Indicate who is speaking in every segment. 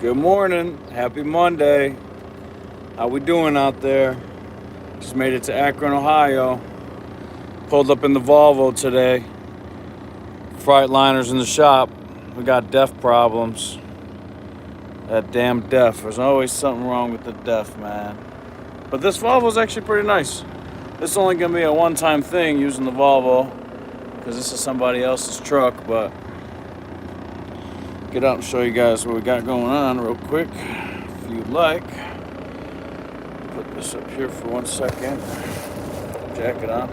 Speaker 1: Good morning. Happy Monday. How we doing out there? Just made it to Akron, Ohio. Pulled up in the Volvo today. Freightliner's in the shop. We got DEF problems. That damn DEF. There's always something wrong with the DEF, man. But this Volvo's actually pretty nice. This is only going to be a one-time thing using the Volvo, because this is somebody else's truck, but get out and show you guys what we got going on real quick, if you'd like. Put this up here for 1 second. Jacket on.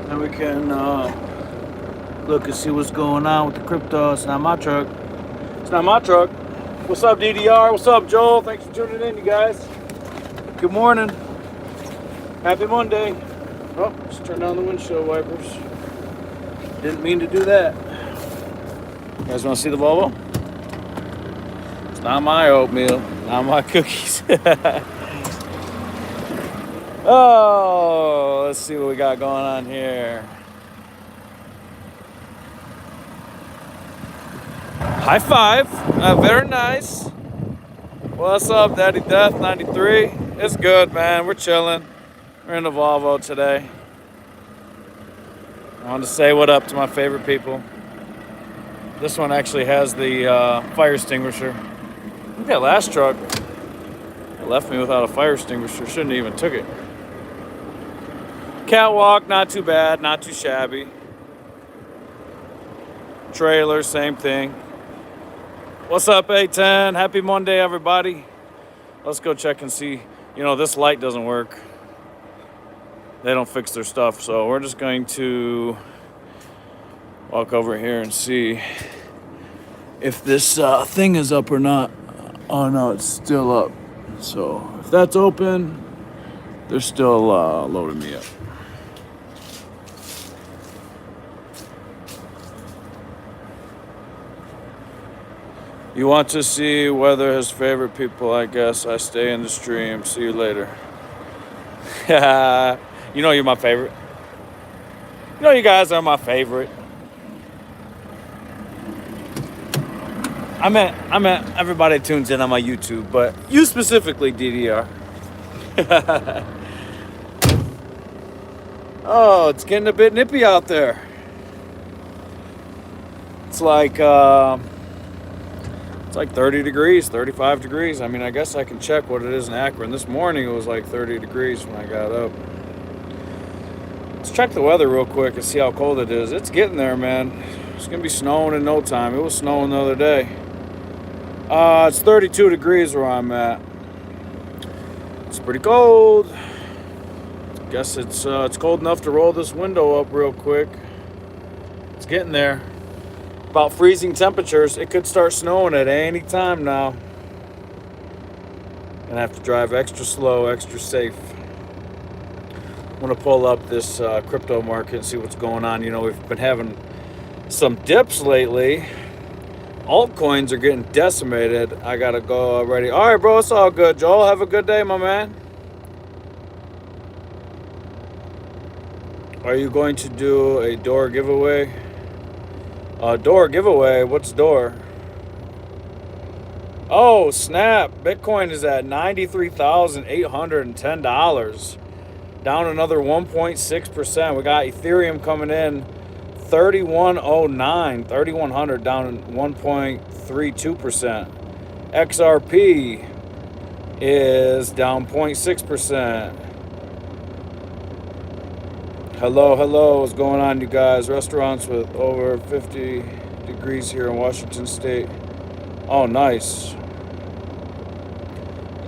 Speaker 1: And we can look and see what's going on with the crypto. It's not my truck. It's not my truck. What's up, DDR? What's up, Joel? Thanks for tuning in, you guys. Good morning. Happy Monday. Oh, just turn down the windshield wipers. Didn't mean to do that. You guys want to see the Volvo? It's not my oatmeal, not my cookies. Oh, let's see what we got going on here. High five. Very nice. What's up, Daddy Death 93? It's good, man. We're chilling. We're in the Volvo today. I wanted to say what up to my favorite people. This one actually has the fire extinguisher. I think that last truck left me without a fire extinguisher. Shouldn't have even took it. Catwalk, not too bad, not too shabby. Trailer, same thing. What's up, A10? Happy Monday, everybody. Let's go check and see. You know, this light doesn't work. They don't fix their stuff, so we're just going to walk over here and see if this thing is up or not. Oh no, it's still up. So if that's open, they're still loading me up. You want to see whether his favorite people, I guess. I stay in the stream. See you later. You know you're my favorite. You know you guys are my favorite. I meant everybody tunes in on my YouTube, but you specifically, DDR. Oh, it's getting a bit nippy out there. It's like 30 degrees, 35 degrees. I mean, I guess I can check what it is in Akron. This morning it was like 30 degrees when I got up. Let's check the weather real quick and see how cold it is. It's getting there, man. It's going to be snowing in no time. It was snowing the other day. It's 32 degrees where I'm at. It's pretty cold. Guess it's cold enough to roll this window up real quick. It's getting there. About freezing temperatures. It could start snowing at any time now. Gonna have to drive extra slow, extra safe. I'm gonna pull up this crypto market and see what's going on. You know, we've been having some dips lately. Altcoins are getting decimated. I gotta go already. All right, bro, it's all good. Joel, have a good day, my man. Are you going to do a door giveaway? Door giveaway? What's door? Oh, snap. Bitcoin is at $93,810. Down another 1.6%. We got Ethereum coming in 3109, 3100, down 1.32%. XRP is down 0.6%. Hello, what's going on, you guys? Restaurants with over 50 degrees here in Washington State. Oh, nice.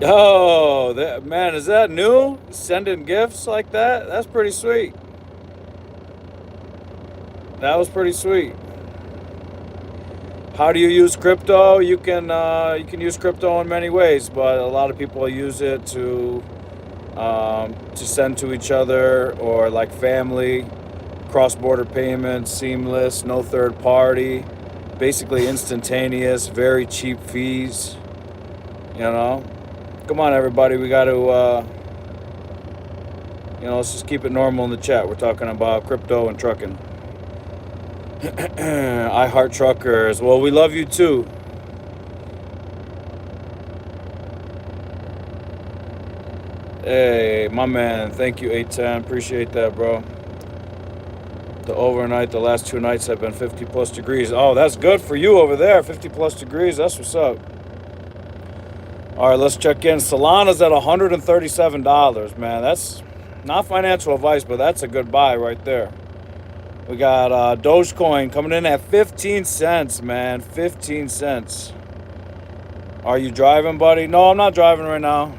Speaker 1: Oh, man, is that new? Sending gifts like that? That's pretty sweet. That was pretty sweet. How do you use crypto? You can use crypto in many ways, but a lot of people use it to send to each other, or like family, cross-border payments, seamless, no third party, basically instantaneous, very cheap fees. You know, come on, everybody, we got to let's just keep it normal in the chat. We're talking about crypto and trucking. I heart truckers. Well, we love you too. Hey, my man. Thank you, 810. Appreciate that, bro. The overnight, the last 2 nights have been 50 plus degrees. Oh, that's good for you over there. 50 plus degrees. That's what's up. All right, let's check in. Solana's at $137, man. That's not financial advice, but that's a good buy right there. We got Dogecoin coming in at 15 cents, man. 15 cents. Are you driving, buddy? No, I'm not driving right now.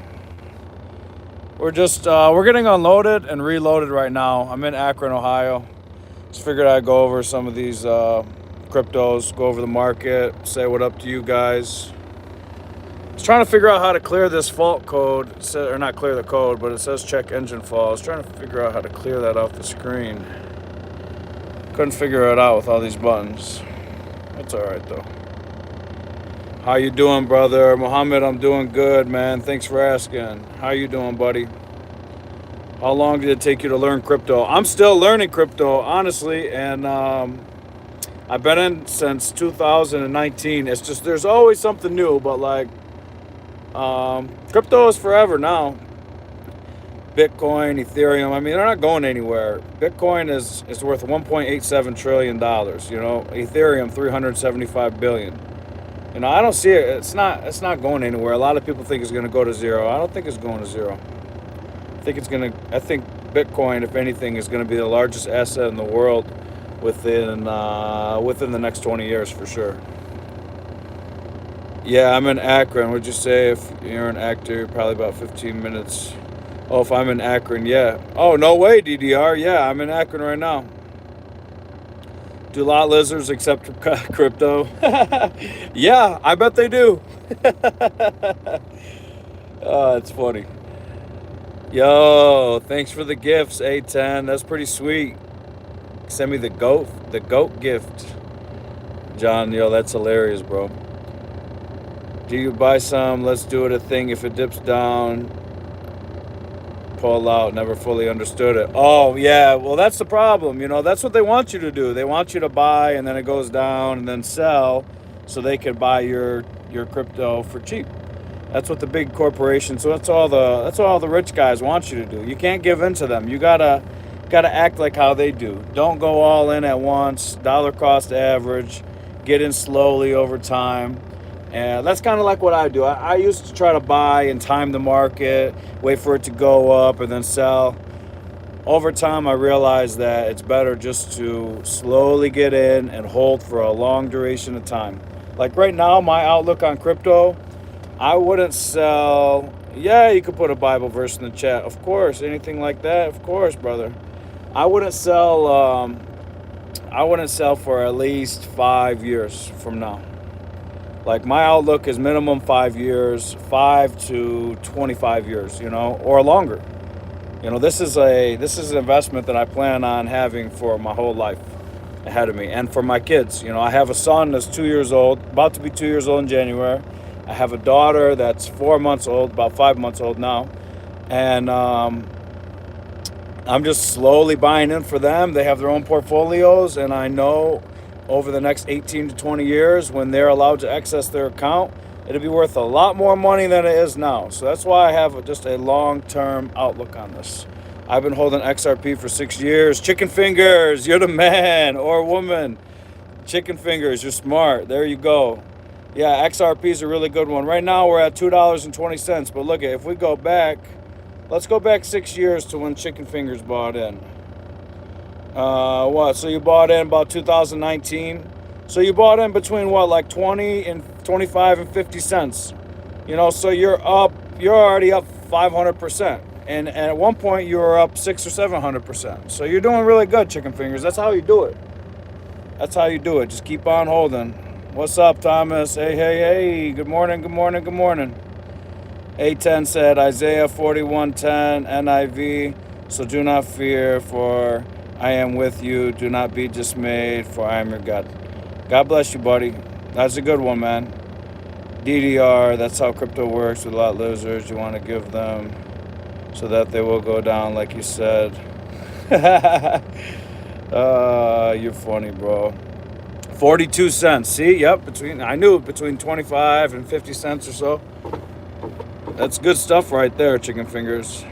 Speaker 1: We're just, we're getting unloaded and reloaded right now. I'm in Akron, Ohio. Just figured I'd go over some of these cryptos, go over the market, say what up to you guys. I was trying to figure out how to clear this fault code, or not clear the code, but it says check engine fault. I was trying to figure out how to clear that off the screen. Couldn't figure it out with all these buttons. That's all right though. How you doing, brother? Mohammed, I'm doing good, man. Thanks for asking. How you doing, buddy? How long did it take you to learn crypto? I'm still learning crypto, honestly, and I've been in since 2019. It's just there's always something new, but like crypto is forever now. Bitcoin, Ethereum, I mean, they're not going anywhere. Bitcoin is worth $1.87 trillion, you know. Ethereum, 375 billion. You know, I don't see it. It's not going anywhere. A lot of people think it's going to go to zero. I don't think it's going to zero. I think Bitcoin, if anything, is going to be the largest asset in the world within the next 20 years for sure. Yeah, I'm in Akron. Would you say if you're an actor, you're probably about 15 minutes. Oh, if I'm in Akron, yeah. Oh, no way, DDR. Yeah, I'm in Akron right now. Do lot lizards accept crypto? Yeah, I bet they do. Oh, it's funny. Yo, thanks for the gifts, A10. That's pretty sweet. Send me the goat gift. John, yo, that's hilarious, bro. Do you buy some? Let's do it a thing. If it dips down, pull out. Never fully understood it. Oh, yeah. Well, that's the problem. You know, that's what they want you to do. They want you to buy and then it goes down and then sell so they can buy your crypto for cheap. That's what the big corporations, so that's all the rich guys want you to do. You can't give in to them. You gotta act like how they do. Don't go all in at once. Dollar cost average. Get in slowly over time. And that's kind of like what I do. I used to try to buy and time the market, wait for it to go up and then sell. Over time, I realized that it's better just to slowly get in and hold for a long duration of time. Like right now, my outlook on crypto, I wouldn't sell. Yeah, you could put a Bible verse in the chat. Of course, anything like that. Of course, brother. I wouldn't sell for at least 5 years from now. Like my outlook is minimum 5 years, 5 to 25 years, you know, or longer. You know, this is an investment that I plan on having for my whole life ahead of me and for my kids. You know, I have a son that's 2 years old, about to be 2 years old in January. I have a daughter that's 4 months old, about 5 months old now. And I'm just slowly buying in for them. They have their own portfolios, and I know over the next 18 to 20 years, when they're allowed to access their account, it'll be worth a lot more money than it is now. So that's why I have just a long-term outlook on this. I've been holding XRP for 6 years. Chicken fingers, you're the man or woman. Chicken fingers, you're smart. There you go. Yeah, XRP is a really good one. Right now we're at $2.20, but look, if we go back, let's go back 6 years to when Chicken Fingers bought in. So you bought in about 2019. So you bought in between what, like 20 and 25 and 50 cents. You know, so you're already up 500%. And at one point you were up 600 or 700%. So you're doing really good, Chicken Fingers. That's how you do it. That's how you do it. Just keep on holding. What's up, Thomas? Hey. Good morning. A10 said Isaiah 41:10 NIV. So do not fear, for I am with you. Do not be dismayed, for I am your God. God bless you, buddy. That's a good one, man. DDR, that's how crypto works with lot lizards. You want to give them so that they will go down, like you said. You're funny, bro. 42 cents. See, yep, I knew between 25 and 50 cents or so. That's good stuff right there, chicken fingers.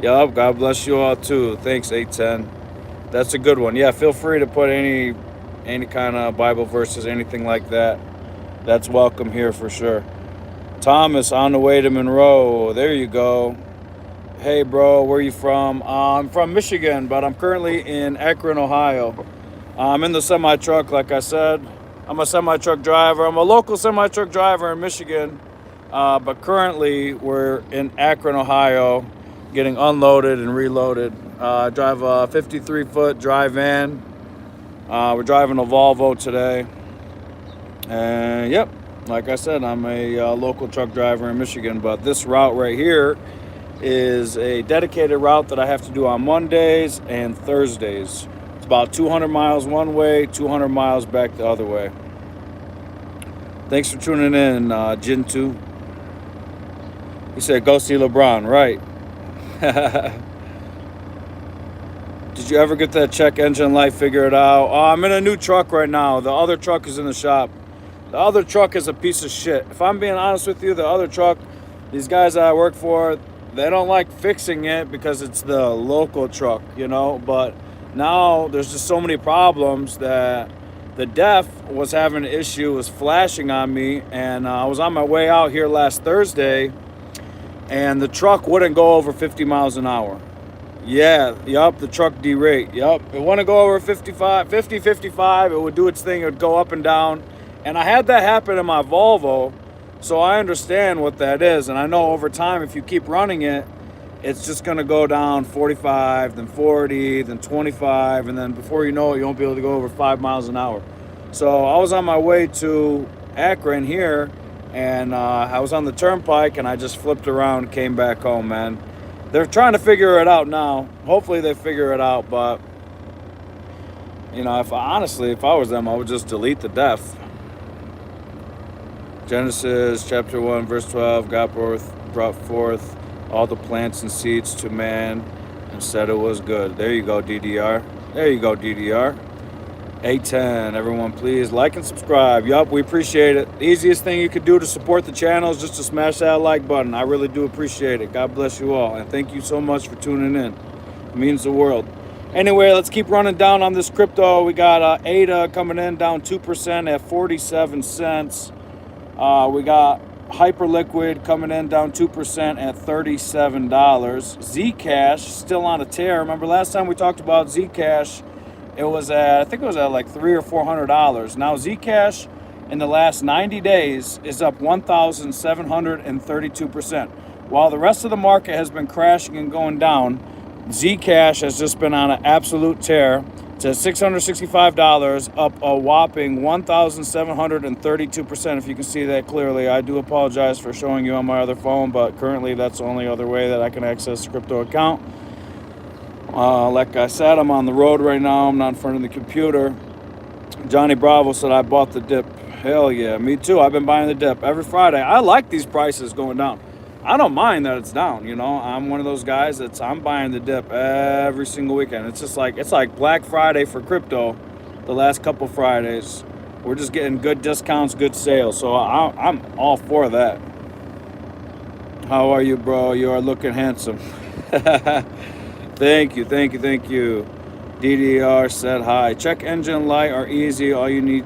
Speaker 1: Yup, God bless you all too. Thanks, 810. That's a good one. Yeah, feel free to put any kind of Bible verses, anything like that. That's welcome here for sure. Thomas, on the way to Monroe. There you go. Hey, bro, where you from? I'm from Michigan, but I'm currently in Akron, Ohio. I'm in the semi-truck, like I said. I'm a semi-truck driver. I'm a local semi-truck driver in Michigan, but currently we're in Akron, Ohio, getting unloaded and reloaded. I drive a 53-foot dry van. We're driving a Volvo today. And, yep, like I said, I'm a local truck driver in Michigan, but this route right here is a dedicated route that I have to do on Mondays and Thursdays. It's about 200 miles one way, 200 miles back the other way. Thanks for tuning in, Jintu. He said, go see LeBron, right? Did you ever get that check engine light figured out? Oh, I'm in a new truck right now. The other truck is in the shop. The other truck is a piece of shit. If I'm being honest with you, the other truck, these guys that I work for, they don't like fixing it because it's the local truck, but now there's just so many problems that the DEF was having an issue, was flashing on me, and I was on my way out here last Thursday, and the truck wouldn't go over 50 miles an hour. Yeah, yup, the truck derate, yup. It wouldn't go over 50, 55, it would do its thing, it would go up and down, and I had that happen in my Volvo. So I understand what that is, and I know over time, if you keep running it, it's just going to go down 45, then 40, then 25, and then before you know it, you won't be able to go over 5 miles an hour. So I was on my way to Akron here, and I was on the turnpike, and I just flipped around and came back home, man. They're trying to figure it out now. Hopefully they figure it out, but, if I was them, I would just delete the DEF. Genesis chapter 1, verse 12, God brought forth all the plants and seeds to man and said it was good. There you go, DDR. There you go, DDR. 810, everyone please like and subscribe. Yup, we appreciate it. The easiest thing you could do to support the channel is just to smash that like button. I really do appreciate it. God bless you all. And thank you so much for tuning in. It means the world. Anyway, let's keep running down on this crypto. We got ADA coming in down 2% at 47 cents. We got Hyperliquid coming in down 2% at $37. Zcash still on a tear. Remember last time we talked about Zcash, I think it was at like $300 or $400. Now Zcash in the last 90 days is up 1,732%. While the rest of the market has been crashing and going down, Zcash has just been on an absolute tear. It's at $665, up a whopping 1,732%, if you can see that clearly. I do apologize for showing you on my other phone, but currently that's the only other way that I can access the crypto account. Like I said, I'm on the road right now. I'm not in front of the computer. Johnny Bravo said, I bought the dip. Hell yeah, me too. I've been buying the dip every Friday. I like these prices going down. I don't mind that it's down, I'm one of those guys I'm buying the dip every single weekend. It's like Black Friday for crypto the last couple Fridays. We're just getting good discounts, good sales. So I'm all for that. How are you, bro? You are looking handsome. Thank you. DDR said hi. Check engine light are easy. All you need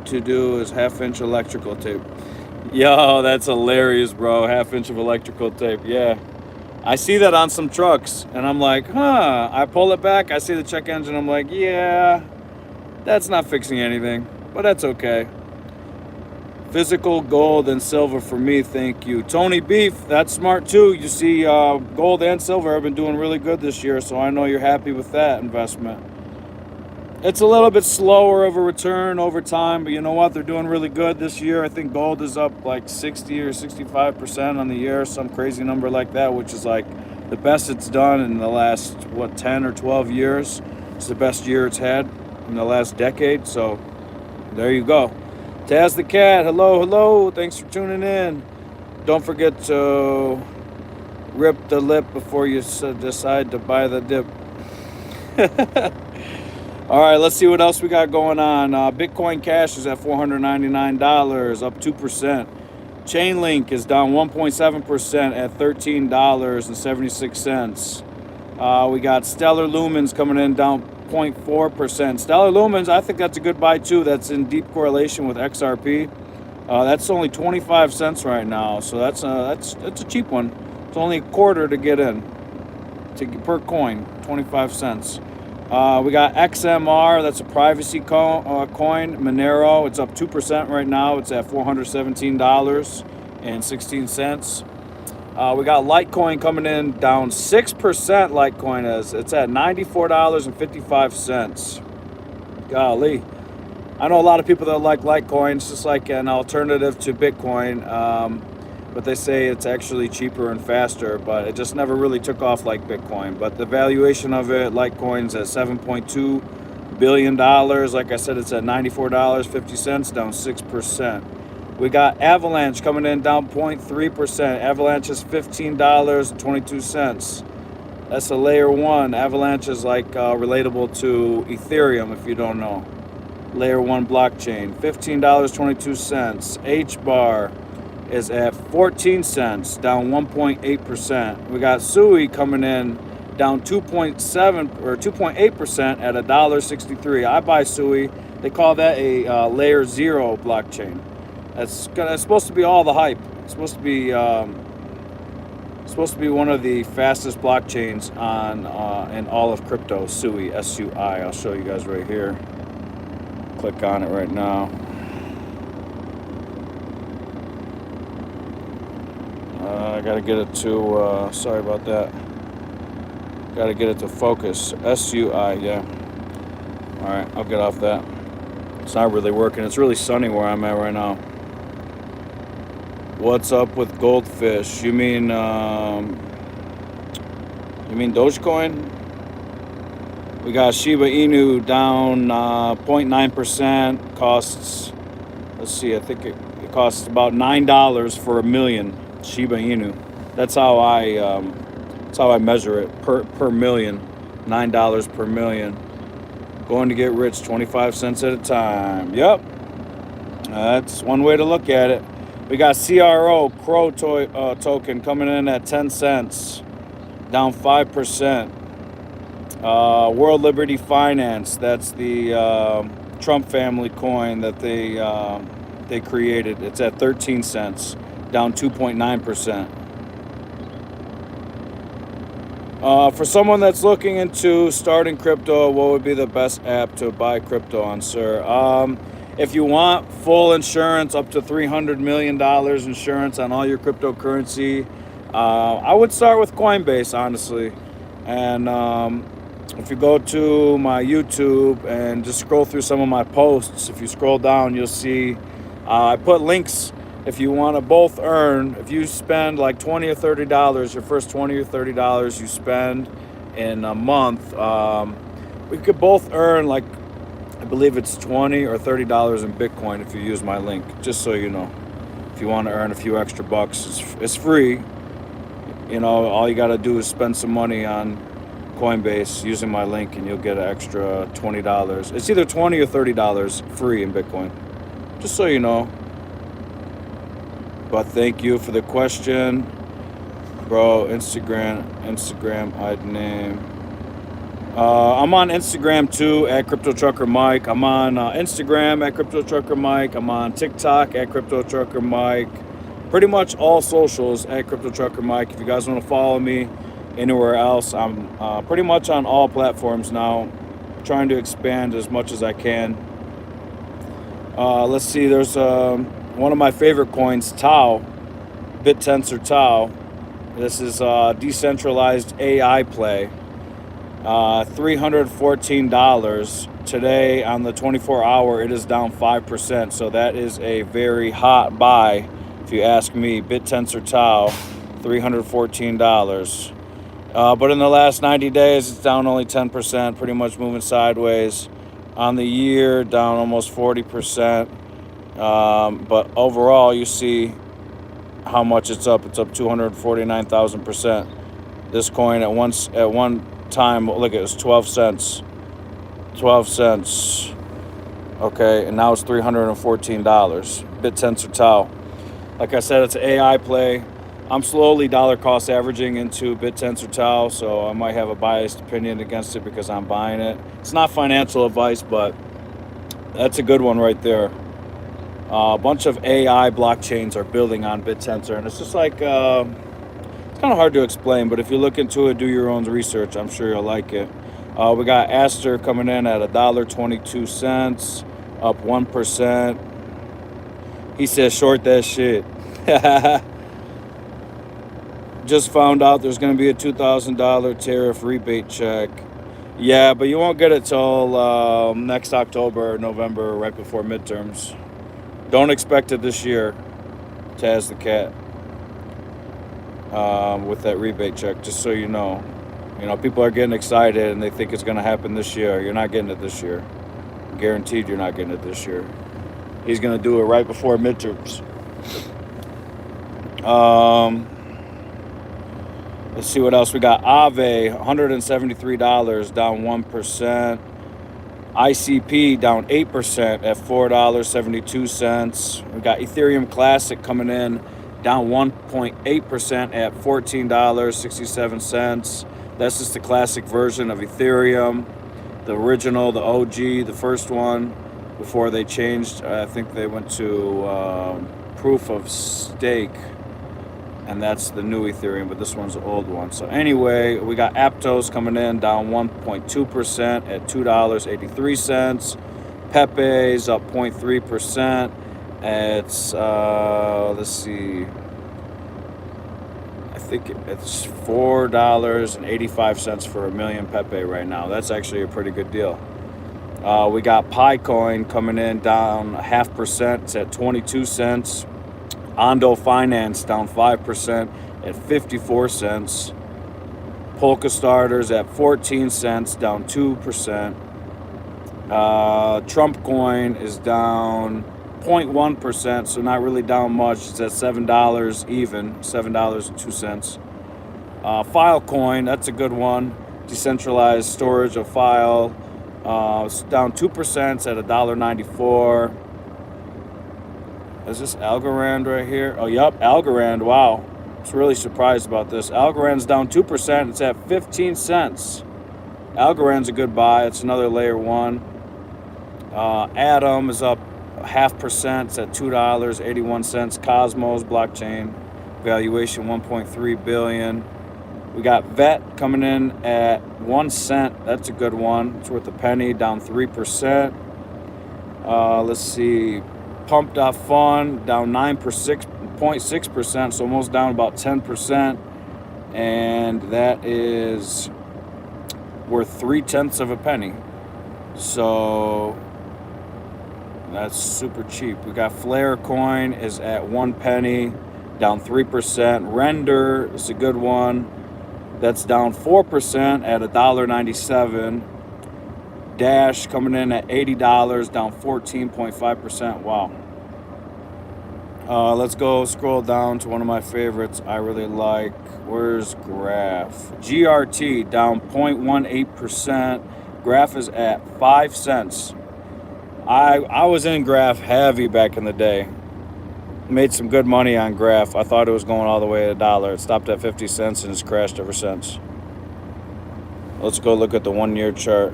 Speaker 1: to do is 1/2-inch electrical tape. Yo, that's hilarious, bro. 1/2-inch of electrical tape. Yeah. I see that on some trucks, and I'm like, I pull it back, I see the check engine, I'm like, yeah, that's not fixing anything, but that's okay. Physical gold and silver for me, thank you. Tony Beef, that's smart too. You see, gold and silver have been doing really good this year, so I know you're happy with that investment. It's a little bit slower of a return over time, but you know what? They're doing really good this year. I think gold is up like 60 or 65% on the year, some crazy number like that, which is like the best it's done in the last, 10 or 12 years. It's the best year it's had in the last decade, so there you go. Taz the Cat, hello. Thanks for tuning in. Don't forget to rip the lip before you decide to buy the dip. All right, let's see what else we got going on. Bitcoin Cash is at $499, up 2%. Chainlink is down 1.7% at $13.76. We got Stellar Lumens coming in down 0.4%. Stellar Lumens, I think that's a good buy too. That's in deep correlation with XRP. That's only 25 cents right now, so that's a cheap one. It's only a quarter to get in per coin, 25 cents. We got XMR, that's a privacy coin. Monero, it's up 2% right now. It's at $417.16. We got Litecoin coming in down 6%. Litecoin is. It's at $94.55. Golly. I know a lot of people that like Litecoin. It's just like an alternative to Bitcoin. But they say it's actually cheaper and faster, but it just never really took off like Bitcoin. But the valuation of it, Litecoin's at $7.2 billion. Like I said, it's at $94.50, down 6%. We got Avalanche coming in down 0.3%. Avalanche is $15.22. That's a layer 1. Avalanche is like relatable to Ethereum, if you don't know. Layer 1 blockchain, $15.22. HBAR is at 14 cents, down 1.8%. We got SUI coming in down 2.7 or 2.8% at $1.63. I buy SUI. They call that a layer 0 blockchain. It's supposed to be all the hype. It's supposed to be one of the fastest blockchains on in all of crypto. SUI, SUI. I'll show you guys right here. Click on it right now. I gotta get it to. Sorry about that. Gotta get it to focus. SUI. Yeah. All right. I'll get off that. It's not really working. It's really sunny where I'm at right now. What's up with goldfish? You mean Dogecoin? We got Shiba Inu down 0.9%. Costs, let's see, I think it costs about $9 for a million Shiba Inu. That's how I measure it per million. $9 per million. Going to get rich 25 cents at a time. Yep. That's one way to look at it. We got Crow token coming in at 10 cents, down 5%. World Liberty Finance, that's the Trump family coin that they created. It's at 13 cents, down 2.9%. For someone that's looking into starting crypto, what would be the best app to buy crypto on, sir? If you want full insurance, up to $300 million insurance on all your cryptocurrency, I would start with Coinbase, honestly. And if you go to my YouTube and just scroll through some of my posts, if you scroll down, you'll see I put links. If you want to both earn, if you spend like $20 or $30, your first $20 or $30 you spend in a month, we could both earn like, I believe it's $20 or $30 in Bitcoin if you use my link, just so you know. If you want to earn a few extra bucks, it's free. You know, all you got to do is spend some money on Coinbase using my link and you'll get an extra $20. It's either $20 or $30 free in Bitcoin, just so you know. But thank you for the question, bro. Instagram I'd name. I'm on Instagram too at CryptoTruckerMike. I'm on Instagram at CryptoTruckerMike. I'm on TikTok at CryptoTruckerMike. Pretty much all socials at CryptoTruckerMike. If you guys want to follow me anywhere else, I'm pretty much on all platforms now. Trying to expand as much as I can. Let's see. There's one of my favorite coins, Tau, BitTensor Tau. This is decentralized AI play. $314 today on the 24-hour. It is down 5%, so that is a very hot buy if you ask me. BitTensor Tau, $314. But in the last 90 days, it's down only 10%, pretty much moving sideways. On the year, down almost 40%. But overall, you see how much it's up. It's up 249,000%. This coin at one time, look, it was 12 cents. 12 cents. Okay, and now it's $314. BitTensor Tau. Like I said, it's an AI play. I'm slowly dollar cost averaging into BitTensor Tau, so I might have a biased opinion against it because I'm buying it. It's not financial advice, but that's a good one right there. A bunch of AI blockchains are building on BitTensor, and it's just like, it's kind of hard to explain, but if you look into it, do your own research, I'm sure you'll like it. We got Aster coming in at $1.22, up 1%. He says short that shit. Just found out there's going to be a $2,000 tariff rebate check. Yeah, but you won't get it till next October or November, right before midterms. Don't expect it this year, Taz the cat, with that rebate check, just so you know. You know, people are getting excited and they think it's going to happen this year. You're not getting it this year. Guaranteed you're not getting it this year. He's going to do it right before midterms. Let's see what else we got. Aave, $173, down 1%. ICP down 8% at $4.72. We got Ethereum Classic coming in down 1.8% at $14.67. That's just the classic version of Ethereum, the original, the OG, the first one before they changed. I think they went to proof of stake, and that's the new Ethereum, but this one's the old one. So anyway, we got Aptos coming in down 1.2% at $2.83. Pepe's up 0.3%. It's, let's see, I think it's $4.85 for a million Pepe right now. That's actually a pretty good deal. We got Picoin coming in down 0.5%. It's at 22 cents. Ondo Finance down 5% at 54 cents. Polka Starters at 14 cents, down 2%. Trump Coin is down 0.1%, so not really down much. It's at $7 even, $7.02. Filecoin, that's a good one. Decentralized storage of file. It's down 2%. It's at $1.94. Is this Algorand right here? Oh, yep, Algorand. Wow. I was really surprised about this. Algorand's down 2%. It's at 15 cents. Algorand's a good buy. It's another layer one. Atom is up 0.5%. It's at $2.81. Cosmos blockchain valuation $1.3 billion. We got VET coming in at 1 cent. That's a good one. It's worth a penny, down 3%. Let's see. Pump.fun down 9.6%, so almost down about 10%. And that is worth 0.3 of a penny. So that's super cheap. We got Flare Coin is at 1 penny, down 3%. Render is a good one. That's down 4% at $1.97. Dash coming in at $80, down 14.5%. Wow. Let's go scroll down to one of my favorites I really like. Where's Graph? GRT down 0.18%. Graph is at 5 cents. I was in Graph heavy back in the day. Made some good money on Graph. I thought it was going all the way to $1. It stopped at 50 cents and it's crashed ever since. Let's go look at the 1 year chart.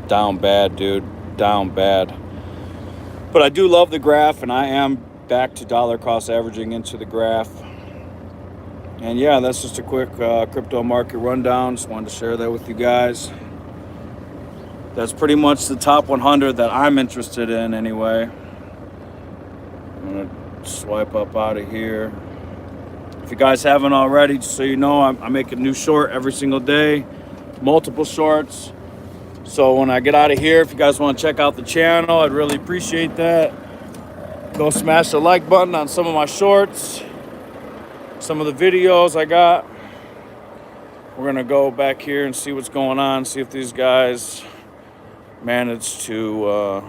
Speaker 1: Down bad, dude. Down bad. But I do love the Graph, and I am back to dollar cost averaging into the Graph. And yeah, that's just a quick crypto market rundown. Just wanted to share that with you guys. That's pretty much the top 100 that I'm interested in anyway. I'm going to swipe up out of here. If you guys haven't already, just so you know, I make a new short every single day. Multiple shorts. So when I get out of here, if you guys want to check out the channel, I'd really appreciate that. Go smash the like button on some of my shorts, some of the videos I got. We're going to go back here and see what's going on, see if these guys manage to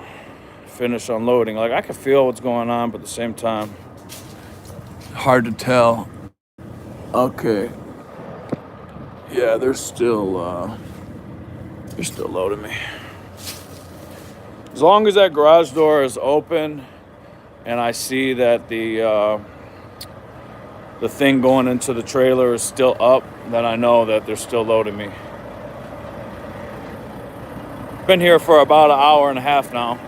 Speaker 1: finish unloading. Like, I can feel what's going on, but at the same time, hard to tell. Okay. Yeah, they're still loading me. As long as that garage door is open and I see that the thing going into the trailer is still up, then I know that they're still loading me. Been here for about an hour and a half now,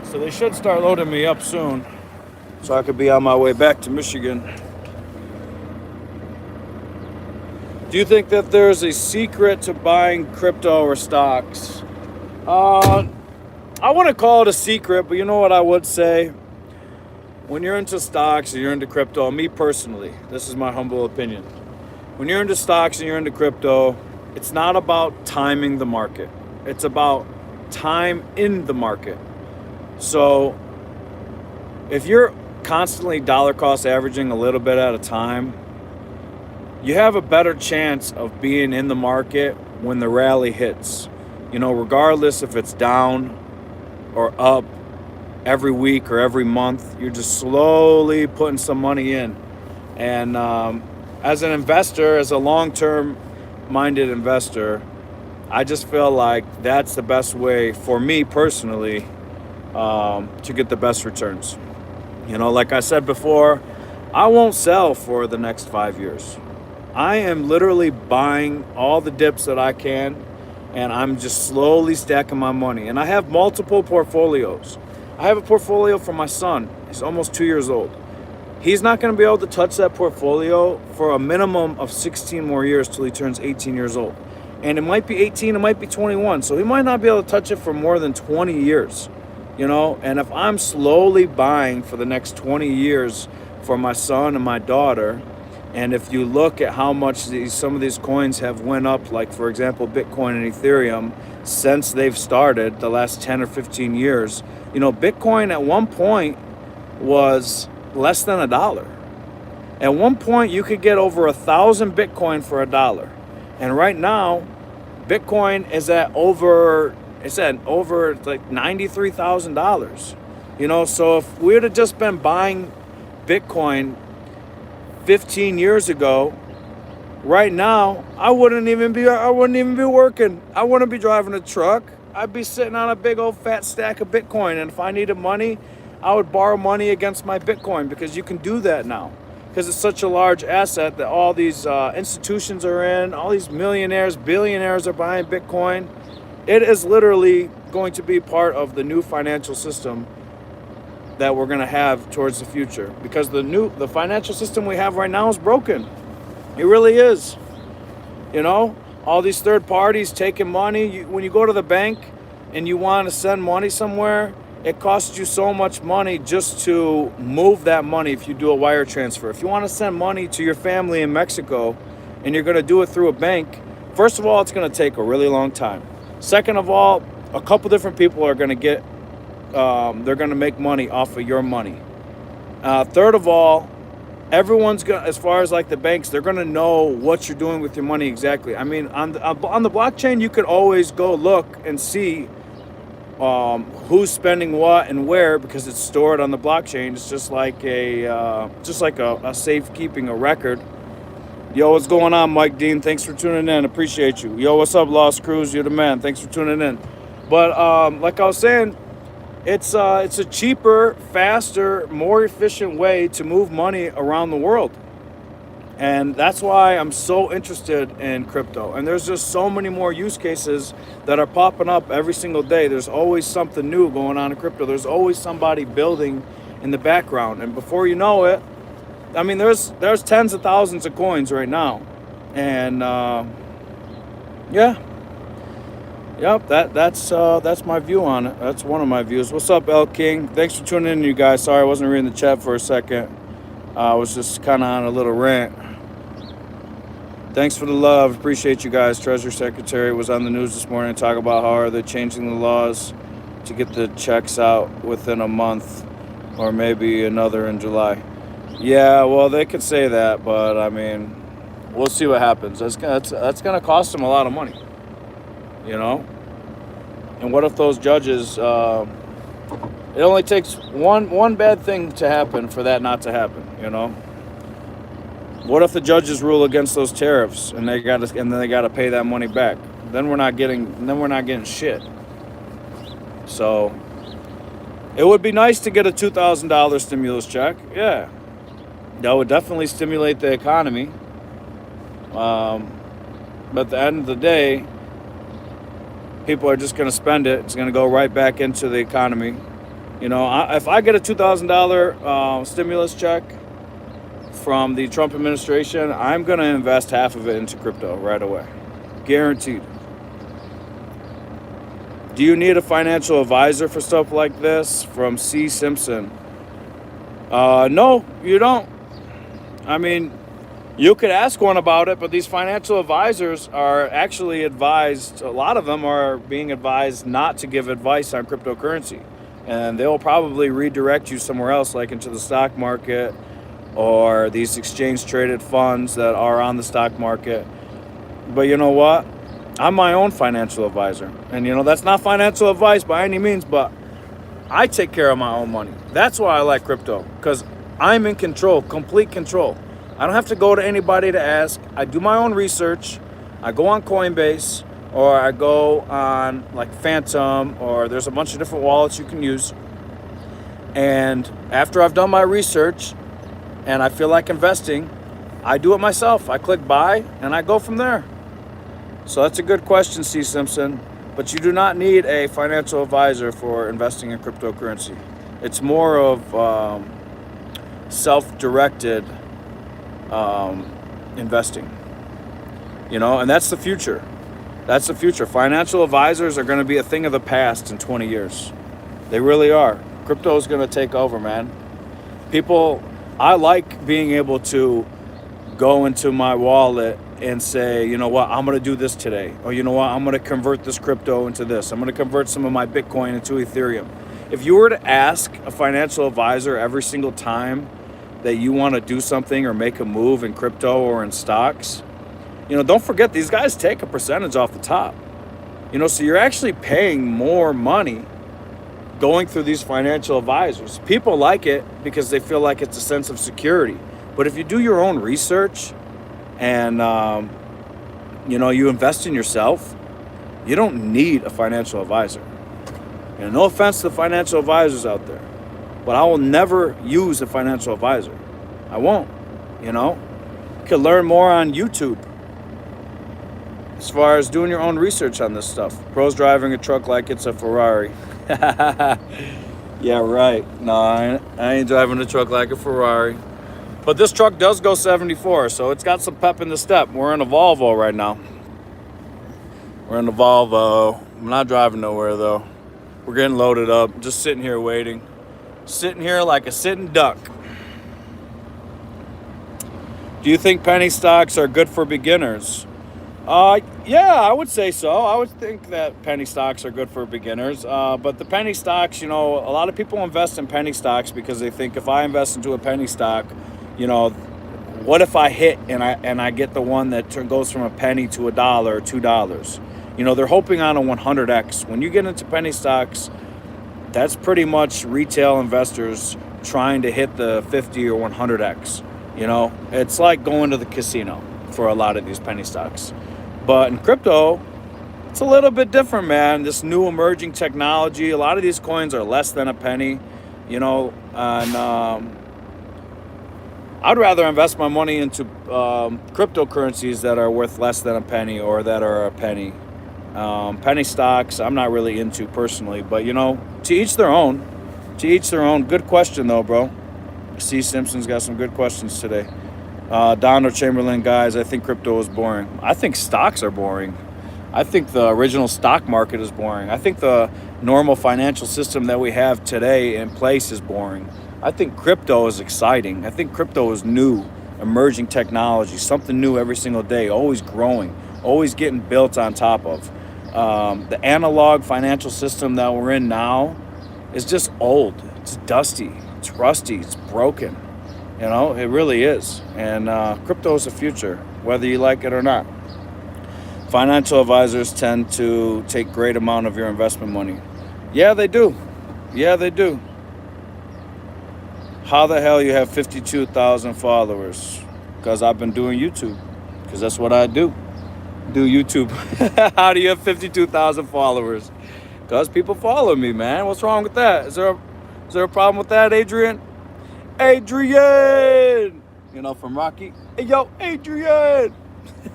Speaker 1: so they should start loading me up soon, so I could be on my way back to Michigan. Do you think that there's a secret to buying crypto or stocks? I wouldn't call it a secret, but you know what I would say? When you're into stocks or you're into crypto, me personally, this is my humble opinion. When you're into stocks and you're into crypto, it's not about timing the market. It's about time in the market. So if you're constantly dollar cost averaging a little bit at a time, you have a better chance of being in the market when the rally hits. You know, regardless if it's down or up every week or every month, you're just slowly putting some money in. And as an investor, as a long-term minded investor, I just feel like that's the best way for me personally to get the best returns. You know, like I said before, I won't sell for the next 5 years. I am literally buying all the dips that I can, and I'm just slowly stacking my money. And I have multiple portfolios. I have a portfolio for my son. He's almost 2 years old. He's not going to be able to touch that portfolio for a minimum of 16 more years till he turns 18 years old. And it might be 18, it might be 21. So he might not be able to touch it for more than 20 years, you know? And if I'm slowly buying for the next 20 years for my son and my daughter, and if you look at how much some of these coins have went up, like for example, Bitcoin and Ethereum, since they've started the last 10 or 15 years, you know, Bitcoin at one point was less than $1. At one point, you could get over 1,000 Bitcoin for $1. And right now, Bitcoin is at over like $93,000. You know, so if we would have just been buying Bitcoin 15 years ago, right now, I wouldn't even be working. I wouldn't be driving a truck. I'd be sitting on a big old fat stack of Bitcoin. And if I needed money, I would borrow money against my Bitcoin, because you can do that now. Because it's such a large asset that all these institutions are in, all these millionaires, billionaires are buying Bitcoin. It is literally going to be part of the new financial system that we're going to have towards the future, because the financial system we have right now is broken. It really is. You know, all these third parties taking money. When you go to the bank and you want to send money somewhere, it costs you so much money just to move that money if you do a wire transfer. If you want to send money to your family in Mexico and you're going to do it through a bank, first of all, it's going to take a really long time. Second of all, a couple different people are going to get they're going to make money off of your money. Third of all, everyone's going, as far as like the banks, they're going to know what you're doing with your money exactly. I mean, on the blockchain, you could always go look and see who's spending what and where, because it's stored on the blockchain. It's just like a safe keeping a record. Yo, what's going on, Mike Dean? Thanks for tuning in. Appreciate you. Yo, what's up, Lost Cruz? You're the man. Thanks for tuning in. But like I was saying, it's a cheaper, faster, more efficient way to move money around the world. And that's why I'm so interested in crypto. And there's just so many more use cases that are popping up every single day. There's always something new going on in crypto. There's always somebody building in the background. And before you know it, I mean, there's tens of thousands of coins right now. And yeah. Yep, that's my view on it. That's one of my views. What's up, El King? Thanks for tuning in, you guys. Sorry I wasn't reading the chat for a second. I was just kind of on a little rant. Thanks for the love. Appreciate you guys. Treasury Secretary was on the news this morning to talk about how they're changing the laws to get the checks out within a month, or maybe another in July. Yeah, well, they could say that, but I mean, we'll see what happens. That's gonna cost them a lot of money, you know. And what if those judges? It only takes one bad thing to happen for that not to happen, you know. What if the judges rule against those tariffs and then they got to pay that money back? Then we're not getting shit. So it would be nice to get a $2,000 stimulus check. Yeah, that would definitely stimulate the economy. But at the end of the day, people are just going to spend it. It's going to go right back into the economy. You know, if I get a $2,000 stimulus check from the Trump administration, I'm going to invest half of it into crypto right away. Guaranteed. Do you need a financial advisor for stuff like this? From C. Simpson. No, you don't. I mean, you could ask one about it, but these financial advisors are actually advised, a lot of them are being advised not to give advice on cryptocurrency. And they'll probably redirect you somewhere else, like into the stock market or these exchange-traded funds that are on the stock market. But you know what? I'm my own financial advisor. And, you know, that's not financial advice by any means, but I take care of my own money. That's why I like crypto, because I'm in control, complete control. I don't have to go to anybody to ask. I do my own research. I go on Coinbase, or I go on like Phantom, or there's a bunch of different wallets you can use. And after I've done my research and I feel like investing, I do it myself. I click buy and I go from there. So that's a good question, C. Simpson. But you do not need a financial advisor for investing in cryptocurrency. It's more of self-directed investing. You know, and that's the future. That's the future. Financial advisors are going to be a thing of the past in 20 years. They really are. Crypto is going to take over, man. I like being able to go into my wallet and say, you know what, I'm going to do this today. Or you know what, I'm going to convert this crypto into this. I'm going to convert some of my Bitcoin into Ethereum. If you were to ask a financial advisor every single time that you want to do something or make a move in crypto or in stocks, you know, don't forget these guys take a percentage off the top. You know, so you're actually paying more money going through these financial advisors. People like it because they feel like it's a sense of security. But if you do your own research and, you know, you invest in yourself, you don't need a financial advisor. You know, no offense to the financial advisors out there, but I will never use a financial advisor. I won't, you know. You can learn more on YouTube as far as doing your own research on this stuff. Pros driving a truck like it's a Ferrari. Yeah, right. No, I ain't driving a truck like a Ferrari. But this truck does go 74, so it's got some pep in the step. We're in a Volvo right now. We're in the Volvo. I'm not driving nowhere, though. We're getting loaded up. Just sitting here waiting. Sitting here like a sitting duck. Do you think penny stocks are good for beginners? Yeah, I would say so. I would think that penny stocks are good for beginners. But the penny stocks, you know, a lot of people invest in penny stocks because they think if I invest into a penny stock, you know, what if I hit and I get the one that goes from a penny to $1 or $2? You know, they're hoping on a 100x. When you get into penny stocks, that's pretty much retail investors trying to hit the 50 or 100x. You know, it's like going to the casino for a lot of these penny stocks. But in crypto, it's a little bit different, man. This new emerging technology, a lot of these coins are less than a penny, you know, and I'd rather invest my money into cryptocurrencies that are worth less than a penny or that are a penny. Penny stocks, I'm not really into personally, but, you know, to each their own. To each their own. Good question, though, bro. C. Simpson's got some good questions today. Donald Chamberlain, guys, I think crypto is boring. I think stocks are boring. I think the original stock market is boring. I think the normal financial system that we have today in place is boring. I think crypto is exciting. I think crypto is new, emerging technology, something new every single day, always growing, always getting built on top of. The analog financial system that we're in now is just old. It's dusty. It's rusty. It's broken. You know, it really is. And crypto is the future, whether you like it or not. Financial advisors tend to take great amount of your investment money. Yeah, they do. Yeah, they do. How the hell you have 52,000 followers? Because I've been doing YouTube. Because that's what I do. Do YouTube. How do you have 52,000 followers? Because people follow me, man. What's wrong with that? Is there a problem with that, Adrian? Adrian! You know, from Rocky. Hey, yo, Adrian!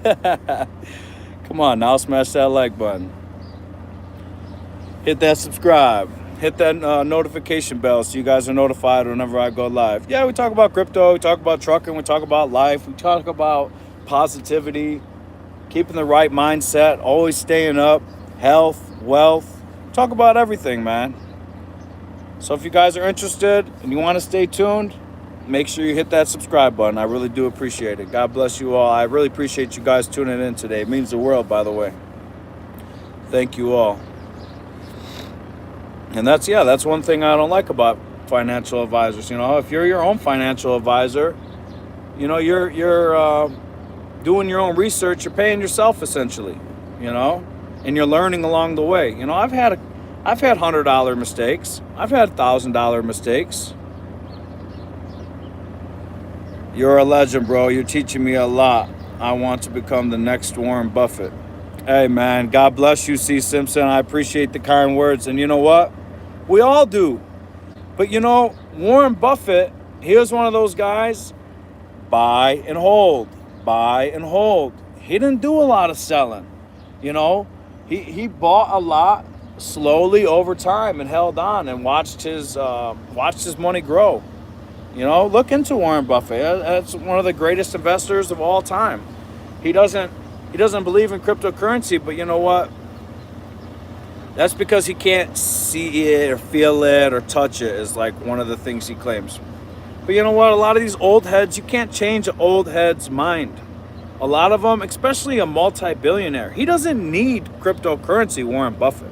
Speaker 1: Come on, now smash that like button. Hit that subscribe. Hit that notification bell so you guys are notified whenever I go live. Yeah, we talk about crypto. We talk about trucking. We talk about life. We talk about positivity, keeping the right mindset, always staying up, health, wealth. Talk about everything, man. So if you guys are interested and you want to stay tuned, make sure you hit that subscribe button. I really do appreciate it. God bless you all. I really appreciate you guys tuning in today. It means the world, by the way. Thank you all. And that's one thing I don't like about financial advisors. You know, if you're your own financial advisor, you know, you're doing your own research. You're paying yourself essentially, you know, and you're learning along the way. You know, I've had $100 mistakes. I've had $1,000 mistakes. You're a legend, bro. You're teaching me a lot. I want to become the next Warren Buffett. Hey, man, God bless you, C. Simpson. I appreciate the kind words. And you know what? We all do. But, you know, Warren Buffett, he was one of those guys, buy and hold, buy and hold. He didn't do a lot of selling. You know, he bought a lot slowly over time and held on and watched his money grow. You know, look into Warren Buffett. That's one of the greatest investors of all time. He doesn't believe in cryptocurrency, but you know what? That's because he can't see it or feel it or touch it, is like one of the things he claims. But you know what? A lot of these old heads, you can't change an old head's mind. A lot of them, especially a multi-billionaire, he doesn't need cryptocurrency, Warren Buffett.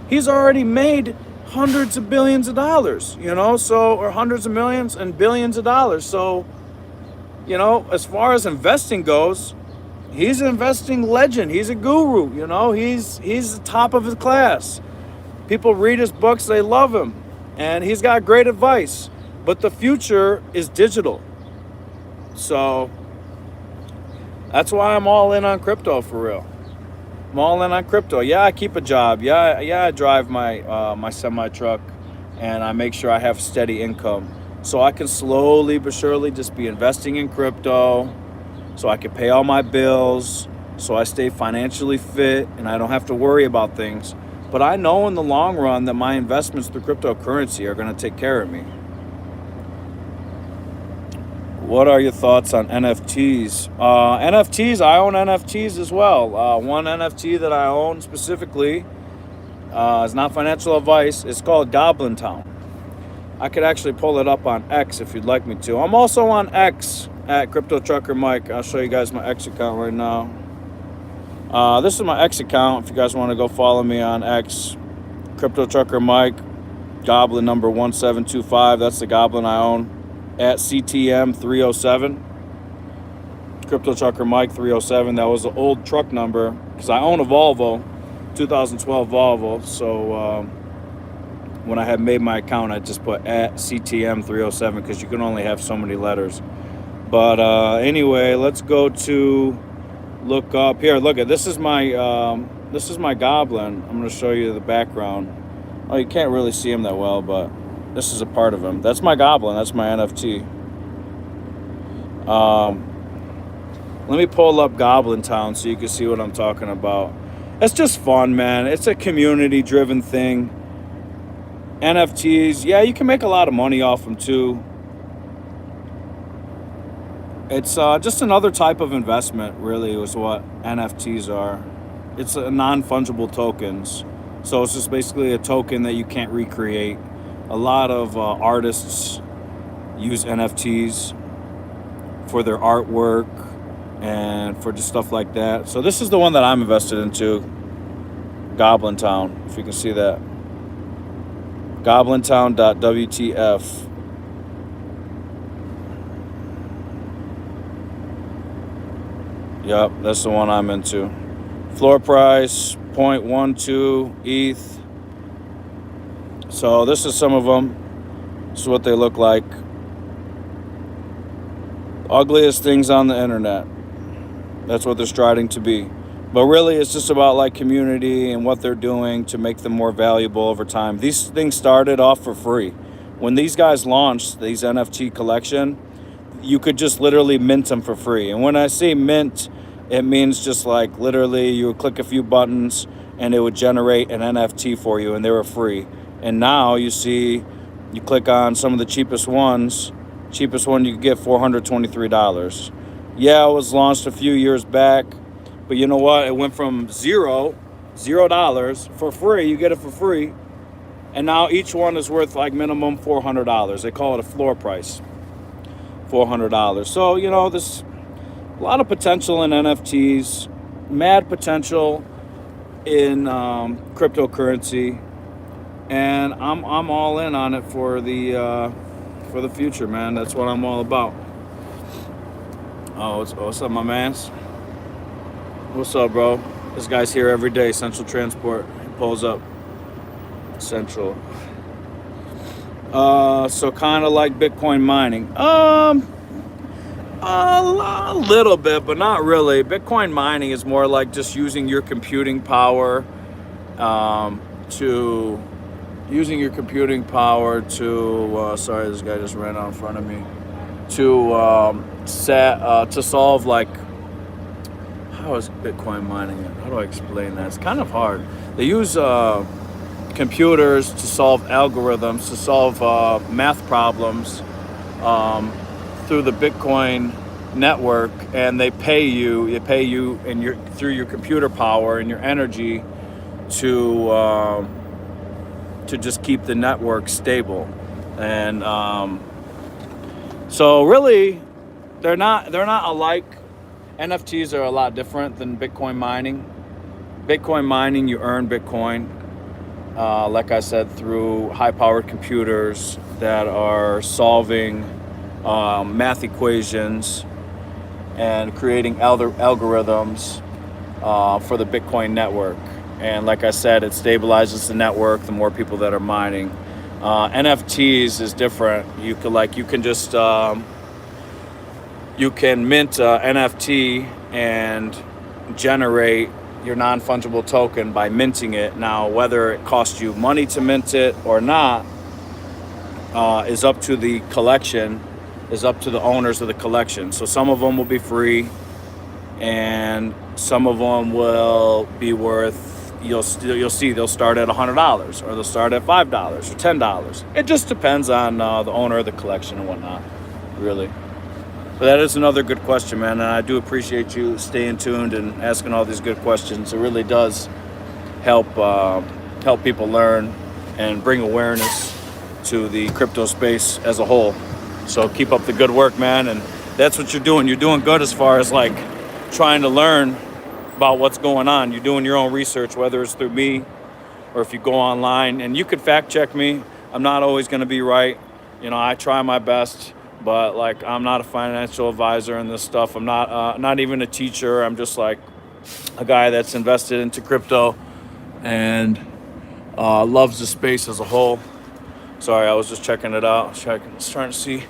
Speaker 1: He's already made hundreds of billions of dollars, you know, or hundreds of millions and billions of dollars. So, you know, as far as investing goes, he's an investing legend. He's a guru, you know. He's the top of his class. People read his books, they love him. And he's got great advice. But the future is digital. So that's why I'm all in on crypto for real. I'm all in on crypto. Yeah, I keep a job. Yeah, I drive my semi-truck and I make sure I have steady income. So I can slowly but surely just be investing in crypto, so I can pay all my bills, so I stay financially fit and I don't have to worry about things. But I know in the long run that my investments through cryptocurrency are going to take care of me. What are your thoughts on NFTs? NFTs, I own NFTs as well. One NFT that I own specifically is not financial advice. It's called Goblin Town. I could actually pull it up on X if you'd like me to. I'm also on X at CryptoTruckerMike. I'll show you guys my X account right now. This is my X account. If you guys want to go follow me on X, CryptoTruckerMike, Goblin number 1725. That's the Goblin I own. At CTM 307. CryptoTruckerMike 307. That was the old truck number because I own a Volvo, 2012 Volvo. So when I had made my account, I just put at CTM 307 because you can only have so many letters. But anyway, let's go to look up here. Look at this is my Goblin. I'm going to show you the background. Oh, you can't really see him that well, but this is a part of him. That's my Goblin. That's my NFT. Let me pull up Goblin Town so you can see what I'm talking about. It's just fun, man. It's a community-driven thing. NFTs, yeah, you can make a lot of money off them too. It's just another type of investment, really, is what NFTs are. It's a non-fungible tokens. So it's just basically a token that you can't recreate. A lot of artists use NFTs for their artwork and for just stuff like that. So this is the one that I'm invested into, Goblin Town, if you can see that. GoblinTown.WTF. Yep, that's the one I'm into. Floor price, 0.12 ETH. So this is some of them. This is what they look like. Ugliest things on the internet. That's what they're striving to be. But really, it's just about like community and what they're doing to make them more valuable over time. These things started off for free. When these guys launched these NFT collection, you could just literally mint them for free. And when I say mint, it means just like literally you would click a few buttons and it would generate an NFT for you, and they were free. And now you see, you click on some of the cheapest ones. Cheapest one you could get $423. Yeah, it was launched a few years back, but you know what? It went from $0 for free. You get it for free, and now each one is worth like minimum $400. They call it a floor price, $400. So you know, there's a lot of potential in NFTs, mad potential in cryptocurrency, and I'm all in on it for the future, man. That's what I'm all about. Oh, what's up, my mans? What's up, bro? This guy's here every day. Central Transport. He pulls up. Central. So kind of like Bitcoin mining. A little bit, but not really. Bitcoin mining is more like just using your computing power to sorry, this guy just ran out in front of me. To solve, like, how is Bitcoin mining it? How do I explain that? It's kind of hard. They use computers to solve algorithms, to solve math problems through the Bitcoin network, and they pay you and through your computer power and your energy to just keep the network stable. And so really, they're not alike. NFTs are a lot different than Bitcoin mining. Bitcoin mining, you earn Bitcoin, like I said, through high-powered computers that are solving math equations and creating algorithms for the Bitcoin network. And like I said, it stabilizes the network, the more people that are mining. NFTs is different. You can mint NFT and generate your non-fungible token by minting it. Now, whether it costs you money to mint it or not is up to the collection, is up to the owners of the collection. So some of them will be free, and some of them will be worth, you'll see they'll start at $100, or they'll start at $5 or $10. It just depends on the owner of the collection and whatnot, really. But that is another good question, man, and I do appreciate you staying tuned and asking all these good questions. It really does help people learn and bring awareness to the crypto space as a whole. So keep up the good work, man, and that's what you're doing. You're doing good as far as like trying to learn about what's going on. You're doing your own research, whether it's through me or if you go online, and you can fact check me. I'm not always going to be right. You know, I try my best. But like, I'm not a financial advisor in this stuff. I'm not even a teacher. I'm just like a guy that's invested into crypto and loves the space as a whole. Sorry, I was just checking it out. Trying to see.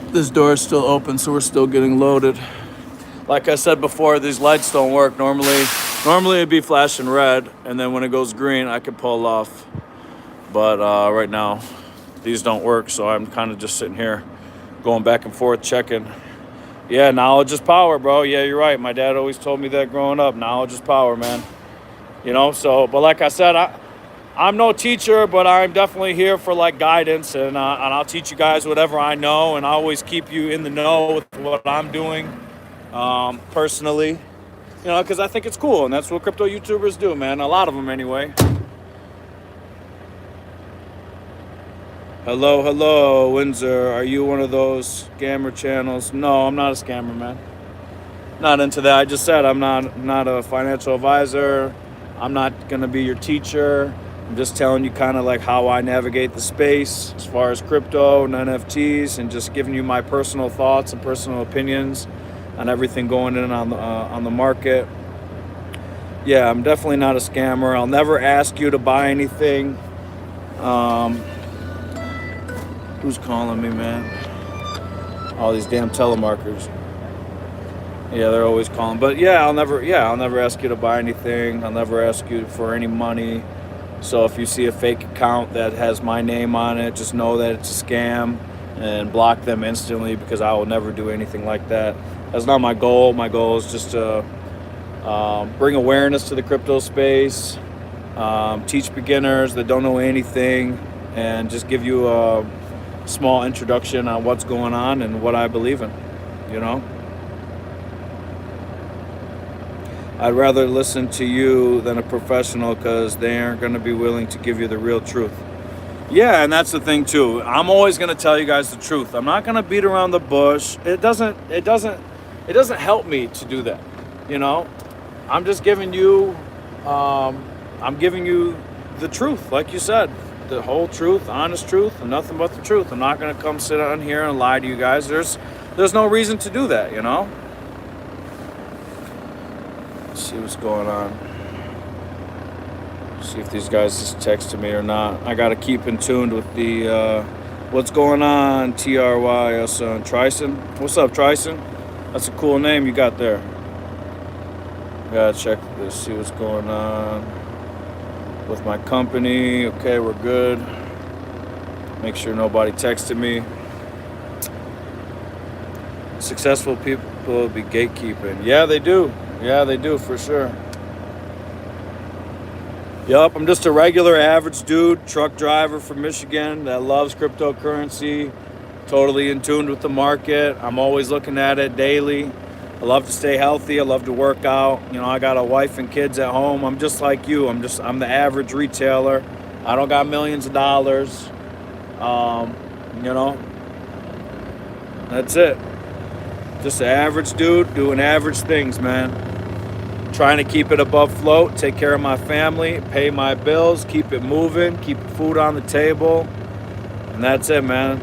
Speaker 1: This door is still open, so we're still getting loaded. Like I said before, these lights don't work. Normally it'd be flashing red, and then when it goes green, I could pull off. But right now, these don't work, so I'm kind of just sitting here, going back and forth, checking. Yeah, knowledge is power, bro. Yeah, you're right. My dad always told me that growing up. Knowledge is power, man. You know, so, but like I said, I'm no teacher, but I'm definitely here for like guidance, and I'll teach you guys whatever I know, and I always keep you in the know with what I'm doing personally, you know, because I think it's cool, and that's what crypto YouTubers do, man. A lot of them anyway. Hello, Windsor. Are you one of those scammer channels? No, I'm not a scammer, man. Not into that. I just said I'm not a financial advisor. I'm not going to be your teacher. I'm just telling you kind of like how I navigate the space as far as crypto and NFTs, and just giving you my personal thoughts and personal opinions on everything going in on the market. Yeah, I'm definitely not a scammer. I'll never ask you to buy anything. Who's calling me, man? All these damn telemarketers. Yeah, they're always calling. But yeah, I'll never ask you to buy anything. I'll never ask you for any money. So if you see a fake account that has my name on it, just know that it's a scam and block them instantly, because I will never do anything like that. That's not my goal. My goal is just to bring awareness to the crypto space, teach beginners that don't know anything, and just give you a small introduction on what's going on and what I believe in, you know? I'd rather listen to you than a professional, because they aren't going to be willing to give you the real truth. Yeah, and that's the thing too. I'm always going to tell you guys the truth. I'm not going to beat around the bush. It doesn't help me to do that. You know, I'm just giving you, I'm giving you the truth, like you said, the whole truth, honest truth, and nothing but the truth. I'm not going to come sit on here and lie to you guys. There's no reason to do that, you know. See what's going on. See if these guys just texted me or not. I gotta keep in tune with the what's going on. TRY Trison. What's up, Trison? That's a cool name you got there. Gotta check this, see what's going on with my company. Okay, we're good. Make sure nobody texted me. Successful people will be gatekeeping. Yeah, they do. Yeah, they do, for sure. Yup, I'm just a regular average dude, truck driver from Michigan that loves cryptocurrency, totally in tune with the market. I'm always looking at it daily. I love to stay healthy. I love to work out. You know, I got a wife and kids at home. I'm just like you. I'm the average retailer. I don't got millions of dollars. You know, that's it. Just an average dude doing average things, man. Trying to keep it above float, take care of my family, pay my bills, keep it moving, keep food on the table. And that's it, man.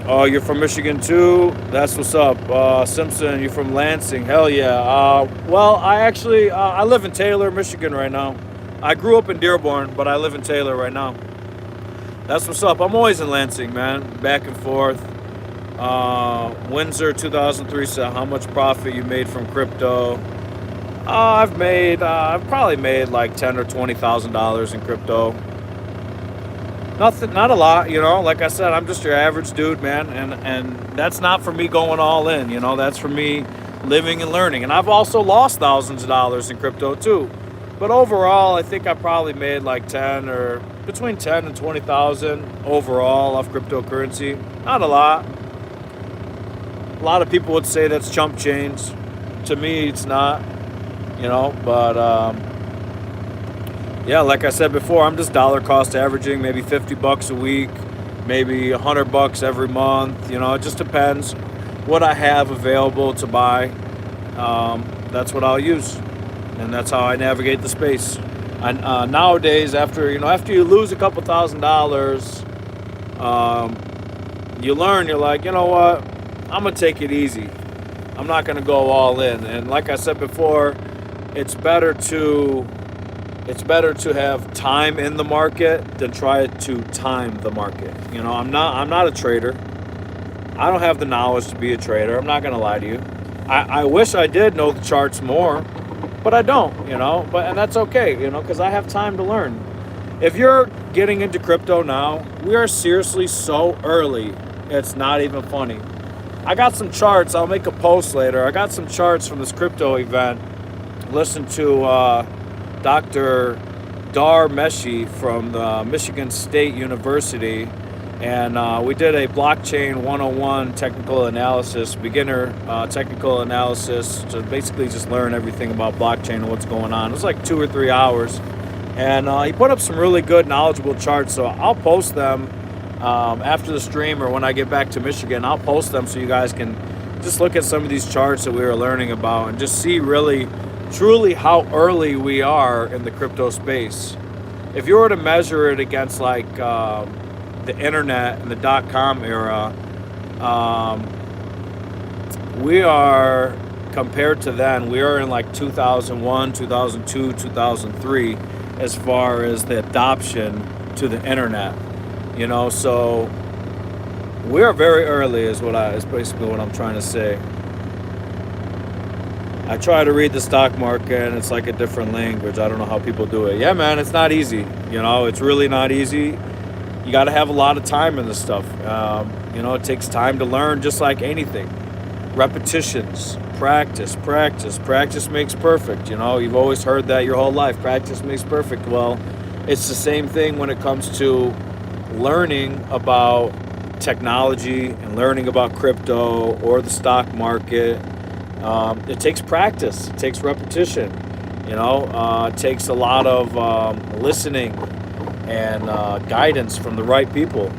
Speaker 1: Oh, you're from Michigan too? That's what's up. Simpson, you're from Lansing. Hell yeah. Well, I live in Taylor, Michigan right now. I grew up in Dearborn, but I live in Taylor right now. That's what's up. I'm always in Lansing, man. Back and forth. Windsor 2003 said, how much profit you made from crypto? I've probably made like $10,000 or $20,000 in crypto. Nothing, not a lot, you know. Like I said, I'm just your average dude, man, and that's not for me going all in, you know. That's for me living and learning. And I've also lost thousands of dollars in crypto too. But overall, I think I probably made like between 10 and 20,000 overall off cryptocurrency. Not a lot. A lot of people would say that's chump change. To me, it's not, you know, but yeah, like I said before, I'm just dollar cost averaging, maybe $50 a week, maybe $100 every month. You know, it just depends what I have available to buy. That's what I'll use, and that's how I navigate the space. And nowadays, after you lose a couple $1,000s, you learn. You're like, you know what? I'm gonna take it easy. I'm not gonna go all in. And like I said before, it's better to have time in the market than try to time the market. You know, I'm not a trader. I don't have the knowledge to be a trader. I'm not gonna lie to you. I wish I did know the charts more, but I don't, you know. And that's okay, you know, because I have time to learn. If you're getting into crypto now, we are seriously so early, it's not even funny. I got some charts. I'll make a post later. I got some charts from this crypto event. Listen to Dr. Dar Meshi from the Michigan State University. And we did a blockchain 101 technical analysis, beginner technical analysis, to basically just learn everything about blockchain and what's going on. It was like 2 or 3 hours. And he put up some really good, knowledgeable charts. So I'll post them after the stream, or when I get back to Michigan. I'll post them so you guys can just look at some of these charts that we were learning about and just see really, truly how early we are in the crypto space. If you were to measure it against like the internet and the .com era, we are, compared to then, we are in like 2001, 2002, 2003 as far as the adoption to the internet. You know, so We are very early is basically what I'm trying to say. I try to read the stock market and it's like a different language. I don't know how people do it. Yeah, man, it's not easy. You know, it's really not easy. You got to have a lot of time in this stuff. You know, it takes time to learn, just like anything. Repetitions, practice makes perfect. You know, you've always heard that your whole life. Practice makes perfect. Well, it's the same thing when it comes to learning about technology and learning about crypto or the stock market. It takes practice. It takes repetition. You know, it takes a lot of listening and guidance from the right people.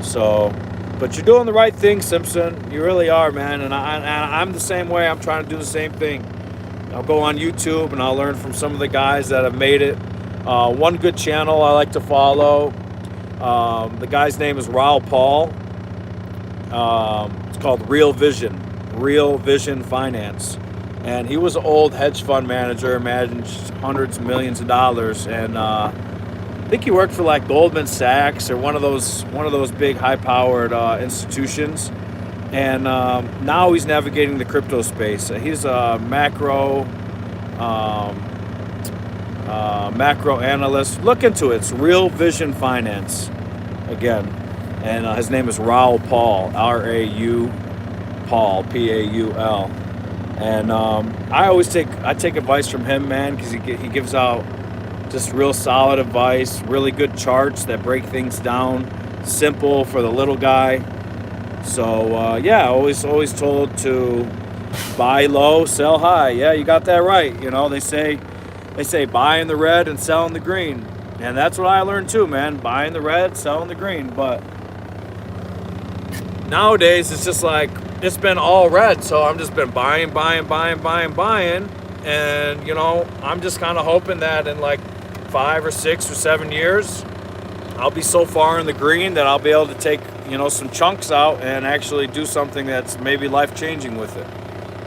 Speaker 1: So, but you're doing the right thing, Simpson. You really are, man. And I'm the same way. I'm trying to do the same thing. I'll go on YouTube and I'll learn from some of the guys that have made it. One good channel I like to follow. The guy's name is Raul Paul. It's called Real Vision Finance. And he was an old hedge fund manager, managed hundreds of millions of dollars. And I think he worked for like Goldman Sachs or one of those big high-powered institutions. And now he's navigating the crypto space. He's a macro analyst. Look into it. It's Real Vision Finance. Again. And his name is Raul Paul, R-A-U Paul, P-A-U-L. And I take advice from him, man, because he gives out just real solid advice, really good charts that break things down, simple for the little guy. So yeah, always told to buy low, sell high. Yeah, you got that right. You know, they say buy in the red and sell in the green, and that's what I learned too, man. Buy in the red, sell in the green. But nowadays it's just like it's been all red, so I'm just been buying, and you know, I'm just kind of hoping that in like 5 or 6 or 7 years I'll be so far in the green that I'll be able to take, you know, some chunks out and actually do something that's maybe life-changing with it.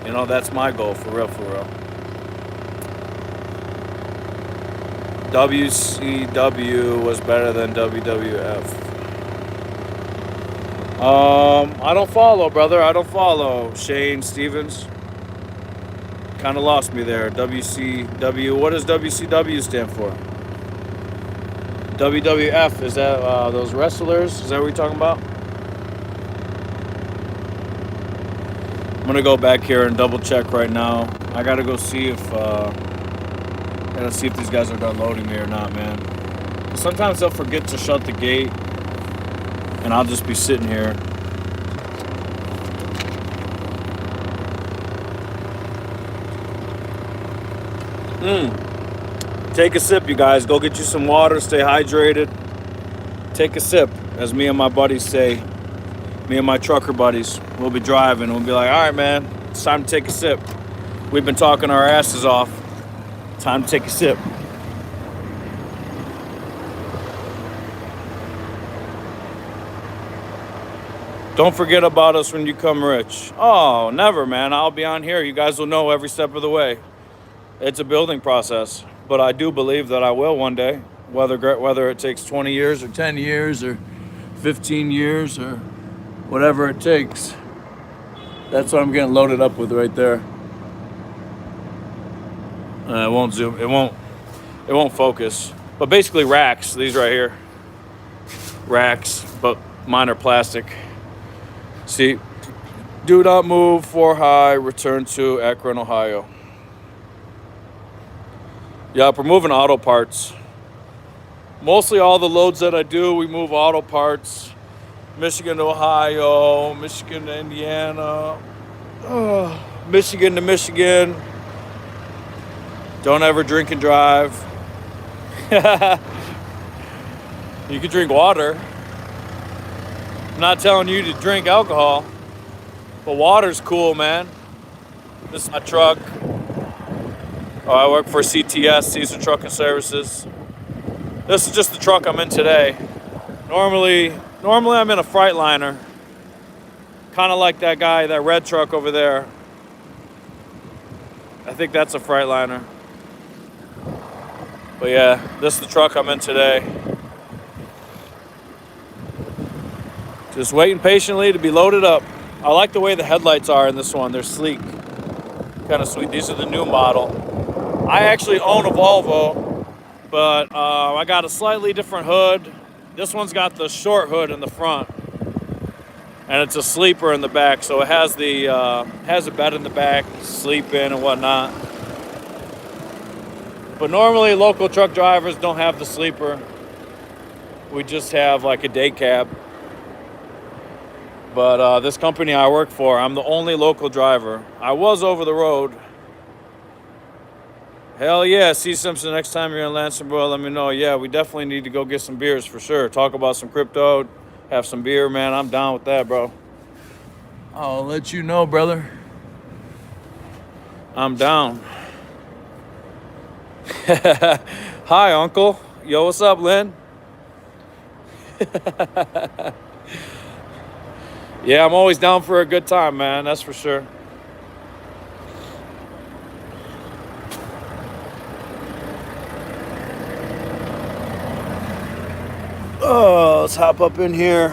Speaker 1: You know, that's my goal, for real. WCW was better than WWF. I don't follow, brother. I don't follow. Shane Stevens. Kind of lost me there. WCW. What does WCW stand for? WWF. Is that those wrestlers? Is that what you're talking about? I'm gonna go back here and double check right now. I gotta go see if these guys are done loading me or not, man. Sometimes they'll forget to shut the gate, and I'll just be sitting here. Take a sip, you guys. Go get you some water. Stay hydrated. Take a sip, as me and my buddies say. Me and my trucker buddies. We'll be driving. We'll be like, all right, man, it's time to take a sip. We've been talking our asses off. Time to take a sip. Don't forget about us when you come rich. Oh, never, man. I'll be on here. You guys will know every step of the way. It's a building process, but I do believe that I will one day, whether it takes 20 years or 10 years or 15 years or whatever it takes. That's what I'm getting loaded up with right there. It won't zoom. It won't focus. But basically racks. These right here. Racks, but mine are plastic. See, do not move for high. Return to Akron, Ohio. Yep, we're moving auto parts. Mostly all the loads that I do, we move auto parts. Michigan to Ohio, Michigan to Indiana, Michigan to Michigan. Don't ever drink and drive. You can drink water. I'm not telling you to drink alcohol, but water's cool, man. This is my truck. Oh, I work for CTS, Caesar Trucking Services. This is just the truck I'm in today. Normally I'm in a Freightliner. Kind of like that guy, that red truck over there. I think that's a Freightliner. But yeah, this is the truck I'm in today. Just waiting patiently to be loaded up. I like the way the headlights are in this one. They're sleek, kind of sweet. These are the new model. I actually own a Volvo, but I got a slightly different hood. This one's got the short hood in the front, and it's a sleeper in the back. So it has a bed in the back, sleep in and whatnot. But normally local truck drivers don't have the sleeper. We just have like a day cab. But this company I work for, I'm the only local driver. I was over the road. Hell yeah, C. Simpson, next time you're in Lansing, bro, let me know. Yeah, we definitely need to go get some beers for sure. Talk about some crypto, have some beer, man. I'm down with that, bro. I'll let you know, brother. I'm down. Hi, Uncle. Yo, what's up, Lynn? Yeah, I'm always down for a good time, man. That's for sure. Oh, let's hop up in here.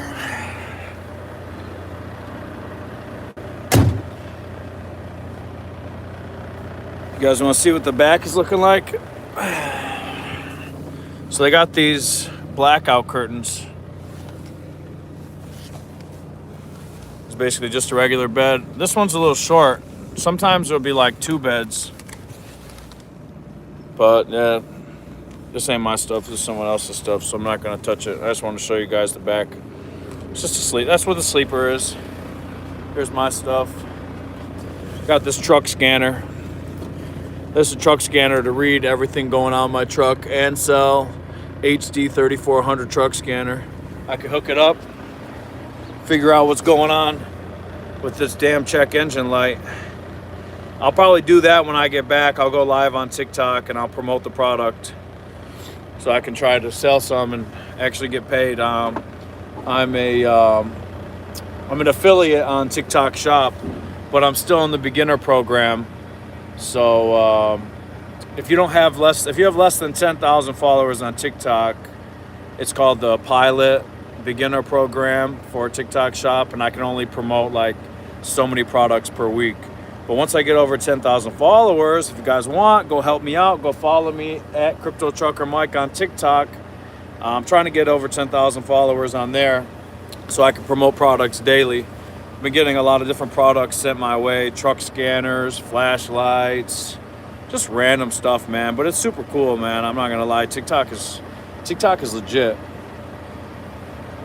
Speaker 1: You guys want to see what the back is looking like? So they got these blackout curtains. It's basically just a regular bed. This one's a little short. Sometimes it'll be like 2 beds. But yeah, this ain't my stuff. This is someone else's stuff, so I'm not gonna touch it. I just want to show you guys the back. It's just a sleep. That's where the sleeper is. Here's my stuff. Got this truck scanner. This is a truck scanner to read everything going on in my truck and sell. HD 3400 truck scanner. I can hook it up, figure out what's going on with this damn check engine light. I'll probably do that when I get back. I'll go live on TikTok and I'll promote the product so I can try to sell some and actually get paid. I'm an affiliate on TikTok Shop, but I'm still in the beginner program. So if you have less than 10,000 followers on TikTok, it's called the Pilot Beginner Program for TikTok Shop, and I can only promote like so many products per week. But once I get over 10,000 followers, if you guys want, go help me out. Go follow me at CryptoTruckerMike on TikTok. I'm trying to get over 10,000 followers on there so I can promote products daily. I've been getting a lot of different products sent my way, truck scanners, flashlights, just random stuff, man. But it's super cool, man. I'm not gonna lie. TikTok is legit.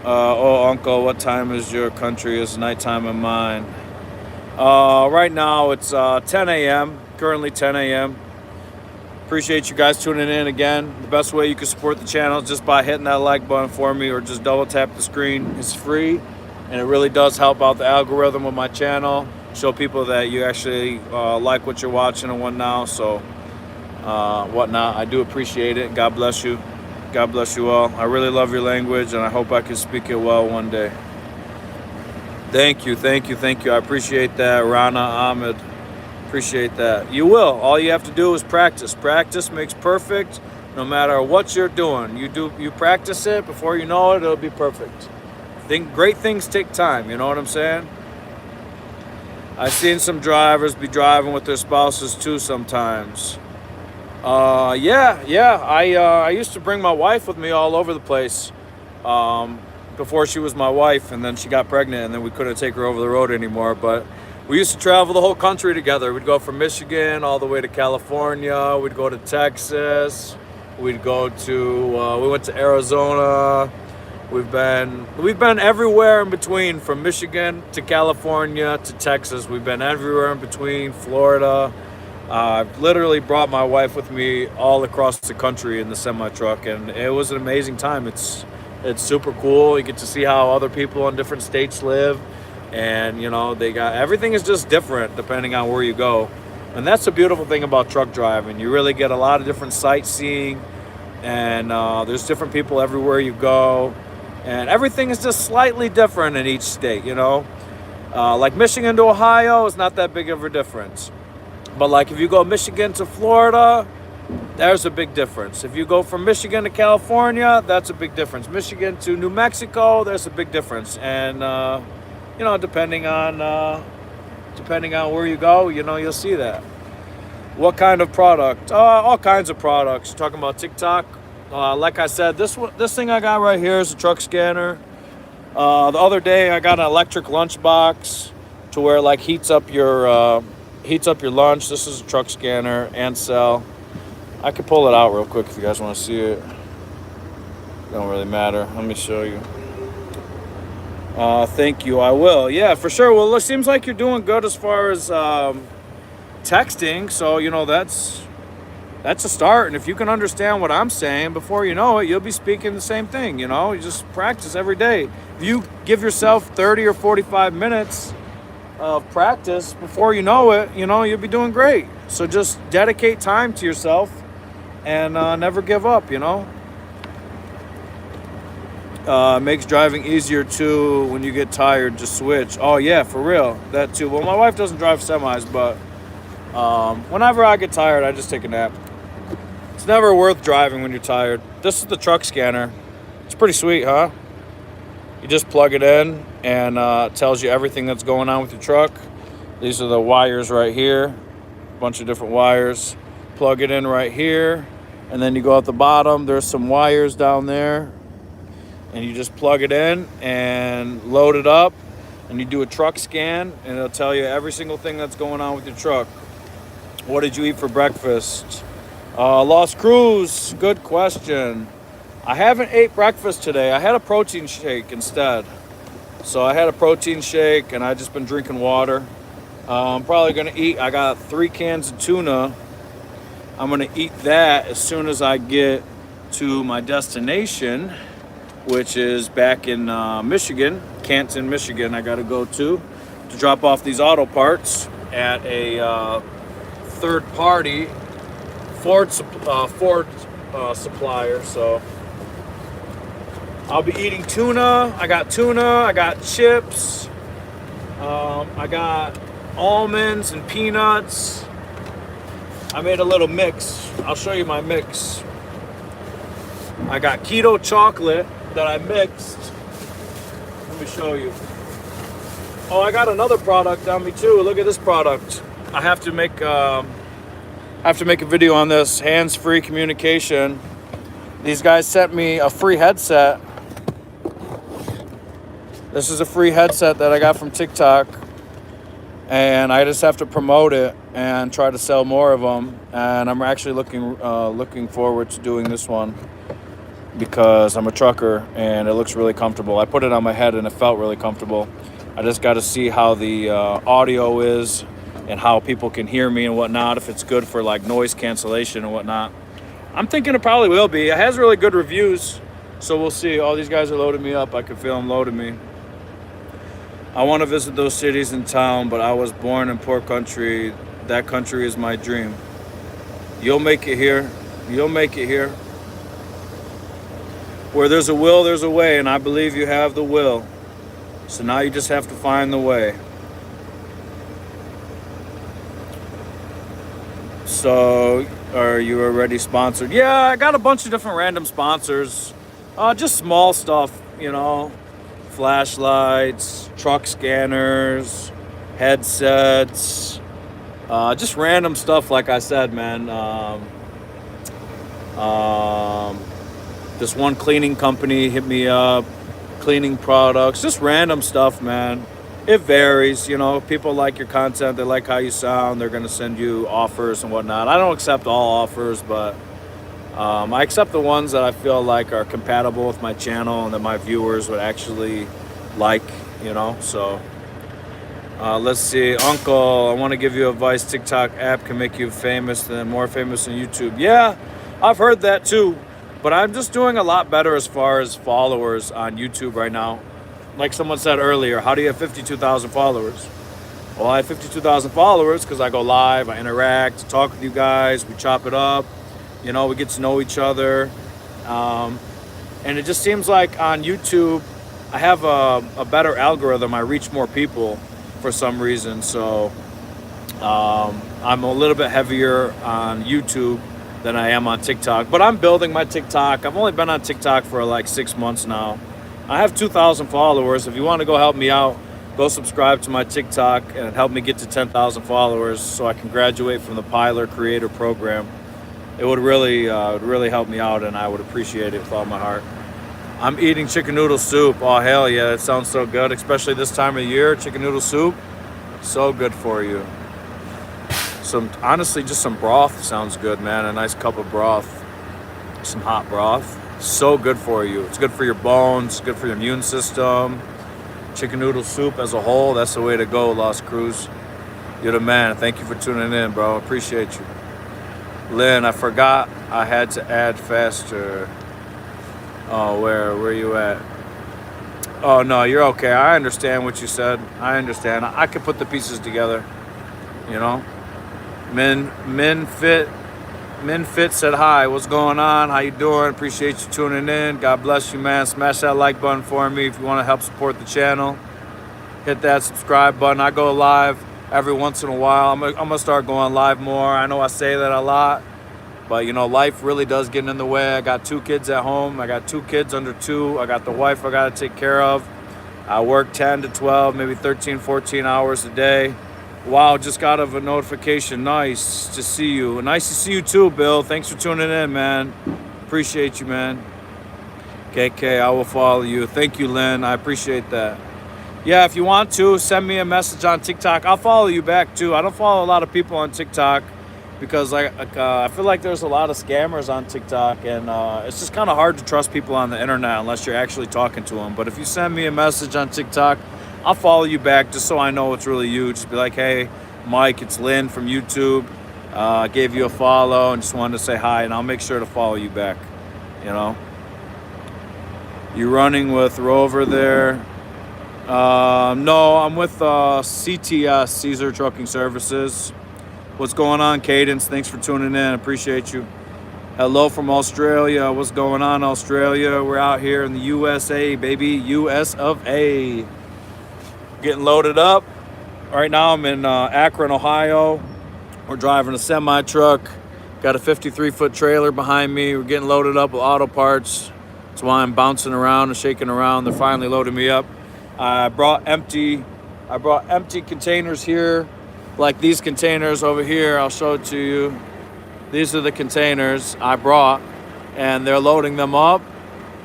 Speaker 1: Oh, Uncle, what time is your country? It's nighttime in mine. Right now it's 10 a.m. Currently 10 a.m. Appreciate you guys tuning in again. The best way you can support the channel is just by hitting that like button for me, or just double tap the screen. It's free, and it really does help out the algorithm of my channel. Show people that you actually like what you're watching and whatnot. So, whatnot. I do appreciate it. God bless you. God bless you all. I really love your language, and I hope I can speak it well one day. Thank you, thank you, thank you. I appreciate that, Rana Ahmed. Appreciate that. You will. All you have to do is practice. Practice makes perfect. No matter what you're doing, you practice it. Before you know it, it'll be perfect. Great things take time. You know what I'm saying? I've seen some drivers be driving with their spouses too sometimes. Yeah. I used to bring my wife with me all over the place. Before she was my wife, and then she got pregnant, and then we couldn't take her over the road anymore. But we used to travel the whole country together. We'd go from Michigan all the way to California. We'd go to Texas. We'd go to we went to Arizona. We've been everywhere in between, from Michigan to California to Texas. We've been everywhere in between, Florida. I've literally brought my wife with me all across the country in the semi-truck, and it was an amazing time. It's super cool. You get to see how other people in different states live, and everything is just different depending on where you go. And that's the beautiful thing about truck driving. You really get a lot of different sightseeing, and there's different people everywhere you go, and everything is just slightly different in each state. Like Michigan to Ohio is not that big of a difference, but like if you go Michigan to Florida, There's a big difference. If you go from Michigan to California, that's a big difference. Michigan to New Mexico, there's a big difference. And you know, depending on where you go, you know, you'll see that. What kind of product? All kinds of products. You're talking about TikTok. Like I said, this thing I got right here is a truck scanner. The other day I got an electric lunchbox to where it like heats up your lunch. This is a truck scanner and cell. I could pull it out real quick if you guys want to see it. Don't really matter. Let me show you. Thank you. I will. Yeah, for sure. Well, it seems like you're doing good as far as texting. So, you know, that's a start. And if you can understand what I'm saying, before you know it, you'll be speaking the same thing. You know, you just practice every day. If you give yourself 30 or 45 minutes of practice, before you know it, you know, you'll be doing great. So just dedicate time to yourself and never give up, you know. Makes driving easier too when you get tired, just switch. Oh yeah, for real, that too. Well, my wife doesn't drive semis, but whenever I get tired, I just take a nap. It's never worth driving when you're tired. This is the truck scanner. It's pretty sweet, huh? You just plug it in and it tells you everything that's going on with your truck. These are the wires right here, a bunch of different wires. Plug it in right here, and then you go at the bottom. There's some wires down there, and you just plug it in and load it up, and you do a truck scan, and it'll tell you every single thing that's going on with your truck. What did you eat for breakfast? Lost Cruz, good question. I haven't ate breakfast today. I had a protein shake instead. So I had a protein shake, and I just been drinking water. I'm probably gonna eat. I got 3 cans of tuna. I'm gonna eat that as soon as I get to my destination, which is back in Michigan, Canton, Michigan. I gotta go to drop off these auto parts at a third-party Ford supplier. So I'll be eating tuna. I got chips. I got almonds and peanuts. I made a little mix. I'll show you my mix. I got keto chocolate that I mixed. Let me show you. Oh, I got another product on me too. Look at this product. I have to make a video on this. Hands-free communication. These guys sent me a free headset. This is a free headset that I got from TikTok, and I just have to promote it and try to sell more of them. And I'm actually looking forward to doing this one because I'm a trucker and it looks really comfortable. I put it on my head and it felt really comfortable. I just got to see how the audio is and how people can hear me and whatnot, if it's good for like noise cancellation and whatnot. I'm thinking it probably will be. It has really good reviews, so we'll see. All these guys are loading me up. I can feel them loading me. I want to visit those cities in town, but I was born in poor country. That country is my dream. You'll make it here. You'll make it here. Where there's a will, there's a way, and I believe you have the will. So now you just have to find the way. So, are you already sponsored? Yeah, I got a bunch of different random sponsors. Just small stuff, you know. Flashlights, truck scanners, headsets, just random stuff. Like I said, man, this one cleaning company hit me up, cleaning products, just random stuff, man. It varies, you know. People like your content, they like how you sound, they're gonna send you offers and whatnot. I don't accept all offers, but I accept the ones that I feel like are compatible with my channel and that my viewers would actually like, you know. So let's see. Uncle, I want to give you advice. TikTok app can make you famous than more famous than YouTube. Yeah, I've heard that too, but I'm just doing a lot better as far as followers on YouTube right now. Like someone said earlier, how do you have 52,000 followers? Well, I have 52,000 followers because I go live, I interact, talk with you guys, we chop it up. You know, we get to know each other. And it just seems like on YouTube, I have a better algorithm. I reach more people for some reason. So I'm a little bit heavier on YouTube than I am on TikTok. But I'm building my TikTok. I've only been on TikTok for like 6 months now. I have 2,000 followers. If you want to go help me out, go subscribe to my TikTok and help me get to 10,000 followers so I can graduate from the Pilar Creator Program. It would really help me out, and I would appreciate it with all my heart. I'm eating chicken noodle soup. Oh, hell yeah, it sounds so good, especially this time of year. Chicken noodle soup, so good for you. Honestly, just some broth sounds good, man. A nice cup of broth, some hot broth. So good for you. It's good for your bones, good for your immune system. Chicken noodle soup as a whole, that's the way to go, Las Cruz. You're the man. Thank you for tuning in, bro. Appreciate you. Lynn, I forgot I had to add faster. Oh, where you at? Oh, no, you're okay. I understand what you said. I understand. I could put the pieces together, you know? Min Fit said hi. What's going on? How you doing? Appreciate you tuning in. God bless you, man. Smash that like button for me if you want to help support the channel. Hit that subscribe button. I go live every once in a while. I'm gonna start going live more. I know I say that a lot, but you know, life really does get in the way. I got 2 kids at home. I got 2 kids under 2. I got the wife I gotta take care of. I work 10 to 12, maybe 13, 14 hours a day. Wow, just got a notification. Nice to see you. Nice to see you too, Bill. Thanks for tuning in, man. Appreciate you, man. KK, I will follow you. Thank you, Lynn. I appreciate that. Yeah, if you want to, send me a message on TikTok. I'll follow you back too. I don't follow a lot of people on TikTok because I feel like there's a lot of scammers on TikTok, and it's just kind of hard to trust people on the internet unless you're actually talking to them. But if you send me a message on TikTok, I'll follow you back just so I know it's really you. Just be like, hey, Mike, it's Lynn from YouTube. I gave you a follow and just wanted to say hi, and I'll make sure to follow you back, you know. You running with Rover there? No, I'm with CTS, Caesar Trucking Services. What's going on, Cadence? Thanks for tuning in. Appreciate you. Hello from Australia. What's going on, Australia? We're out here in the USA, baby. US of A. Getting loaded up. Right now I'm in Akron, Ohio. We're driving a semi-truck. Got a 53-foot trailer behind me. We're getting loaded up with auto parts. That's why I'm bouncing around and shaking around. They're finally loading me up. I brought empty containers here, like these containers over here. I'll show it to you. These are the containers I brought, and they're loading them up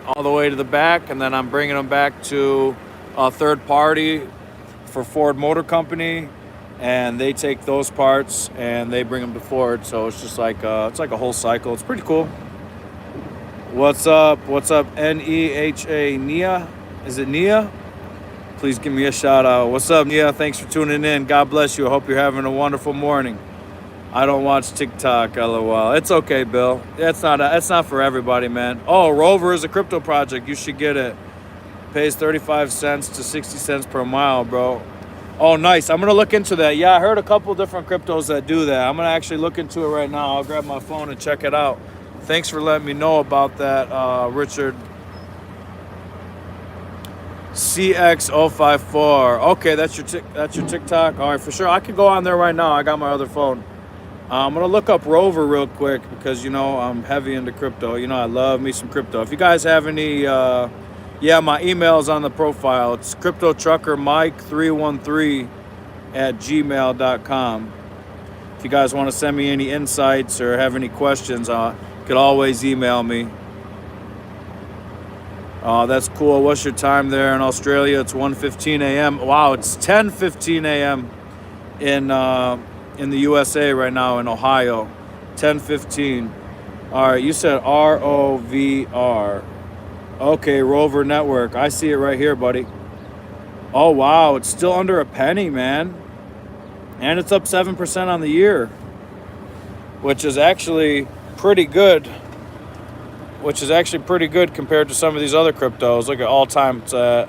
Speaker 1: all the way to the back, and then I'm bringing them back to a third party for Ford Motor Company, and they take those parts and they bring them to Ford. So it's just like it's like a whole cycle. It's pretty cool. What's up? NEHA Nia? Is it Nia? Please give me a shout out. What's up, Nia? Thanks for tuning in. God bless you. I hope you're having a wonderful morning. I don't watch TikTok, LOL. It's okay, Bill. It's not for everybody, man. Oh, Rover is a crypto project. You should get it. Pays 35 cents to 60 cents per mile, bro. Oh, nice. I'm going to look into that. Yeah, I heard a couple different cryptos that do that. I'm going to actually look into it right now. I'll grab my phone and check it out. Thanks for letting me know about that, Richard. CX054. Okay, that's your TikTok. All right, for sure. I could go on there right now. I got my other phone. I'm going to look up Rover real quick because, you know, I'm heavy into crypto. You know, I love me some crypto. If you guys have any, yeah, my email is on the profile. It's CryptoTruckerMike313@gmail.com. If you guys want to send me any insights or have any questions, you could always email me. That's cool. What's your time there in Australia? It's 1:15 a.m. Wow, it's 10:15 a.m. in the USA right now in Ohio. 10:15. All right, you said ROVR. Okay, Rover Network. I see it right here, buddy. Oh, wow. It's still under a penny, man. And it's up 7% on the year, which is actually pretty good. Compared to some of these other cryptos. Look at all time. It's up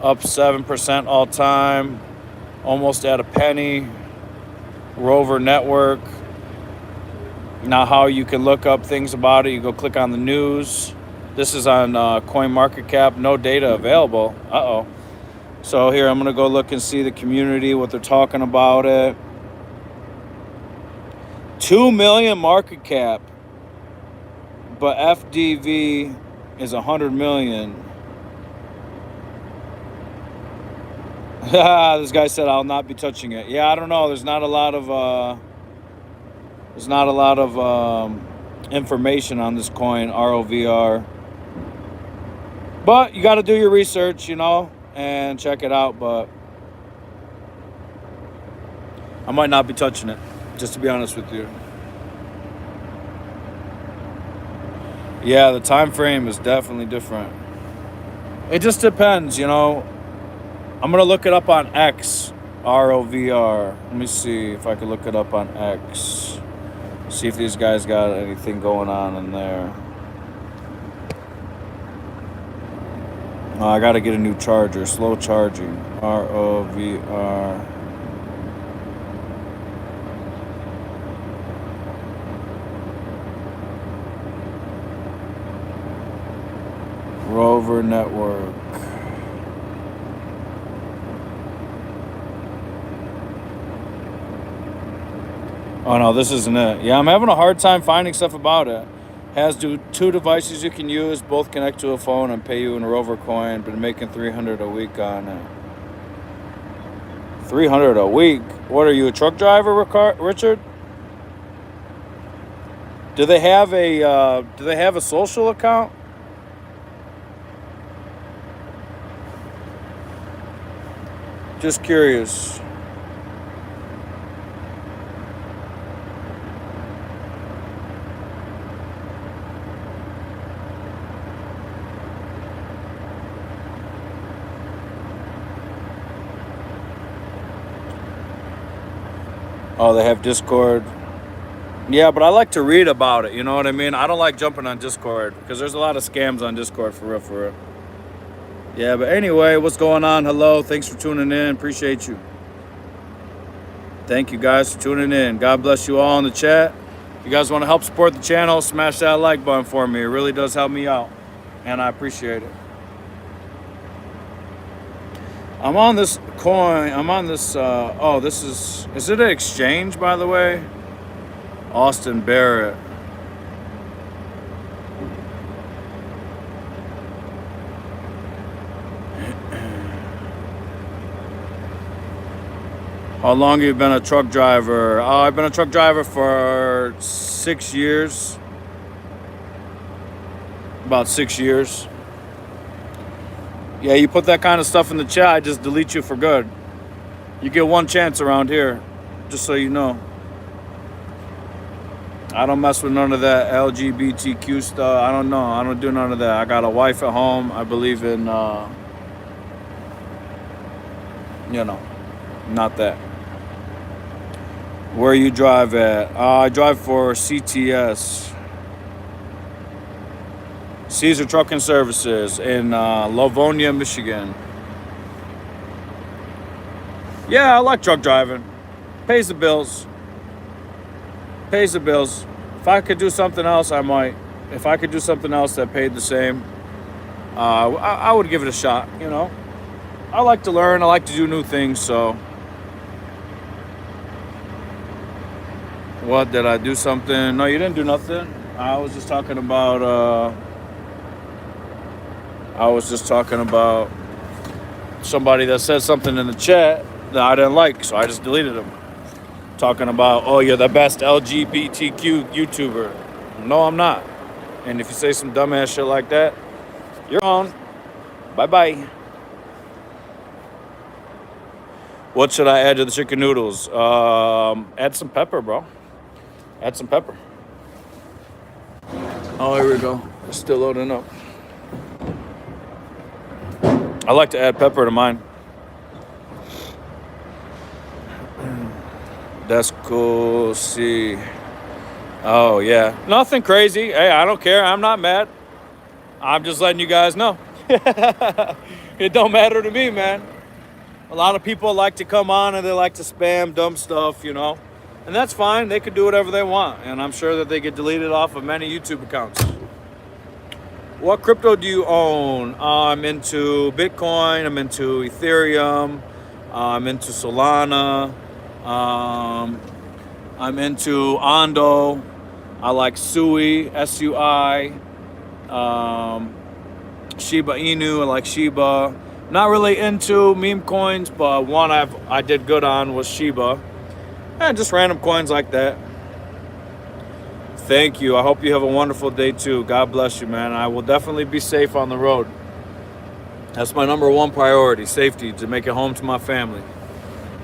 Speaker 1: 7% all time. Almost at a penny. Rover Network. Now how you can look up things about it. You go click on the news. This is on CoinMarketCap. No data available. Uh-oh. So here, I'm going to go look and see the community, what they're talking about it. 2 million market cap, but FDV is 100 million. This guy said I'll not be touching it. Yeah, I don't know. There's not a lot of information on this coin, ROVR. But you got to do your research, you know, and check it out. But I might not be touching it, just to be honest with you. Yeah, the time frame is definitely different. It just depends, you know. I'm going to look it up on X, ROVR. Let me see if I can look it up on X. See if these guys got anything going on in there. I got to get a new charger. Slow charging. ROVR. Rover Network. Oh no, this isn't it. Yeah, I'm having a hard time finding stuff about it. Has two devices you can use, both connect to a phone and pay you in Rover coin. Been making $300 a week on it. $300 a week? What are you, a truck driver, Richard? Do they have a social account? Just curious. Oh, they have Discord. Yeah, but I like to read about it, you know what I mean? I don't like jumping on Discord because there's a lot of scams on Discord, for real. Yeah, but anyway, what's going on? Hello, thanks for tuning in. Appreciate you. Thank you guys for tuning in. God bless you all in the chat. If you guys want to help support the channel, smash that like button for me. It really does help me out, and I appreciate it. I'm on this coin. I'm on this. This is it an exchange, by the way? Austin Barrett. How long have you been a truck driver? I've been a truck driver for 6 years. About 6 years. Yeah, you put that kind of stuff in the chat, I just delete you for good. You get one chance around here, just so you know. I don't mess with none of that LGBTQ stuff. I don't know. I don't do none of that. I got a wife at home. I believe in, not that. Where you drive at? I drive for CTS. Caesar Trucking Services in Livonia, Michigan. Yeah, I like truck driving. Pays the bills. If I could do something else, I might. If I could do something else that paid the same, I would give it a shot, you know. I like to learn. I like to do new things, so. What, did I do something? No, you didn't do nothing. I was just talking about somebody that said something in the chat that I didn't like, so I just deleted them. Talking about, oh, you're the best LGBTQ YouTuber. No, I'm not. And if you say some dumbass shit like that, you're on. Bye-bye. What should I add to the chicken noodles? Add some pepper, bro. Add some pepper. Oh, here we go. It's still loading up. I like to add pepper to mine. That's cool. See. Oh, yeah. Nothing crazy. Hey, I don't care. I'm not mad. I'm just letting you guys know. It don't matter to me, man. A lot of people like to come on and they like to spam dumb stuff, you know. And that's fine. They could do whatever they want. And I'm sure that they get deleted off of many YouTube accounts. What crypto do you own? I'm into Bitcoin. I'm into Ethereum. I'm into Solana. I'm into Ando. I like Sui, S-U-I. Shiba Inu, I like Shiba. Not really into meme coins, but one I did good on was Shiba. And just random coins like that. Thank you. I hope you have a wonderful day too. God bless you, man. I will definitely be safe on the road. That's my number one priority, safety, to make it home to my family.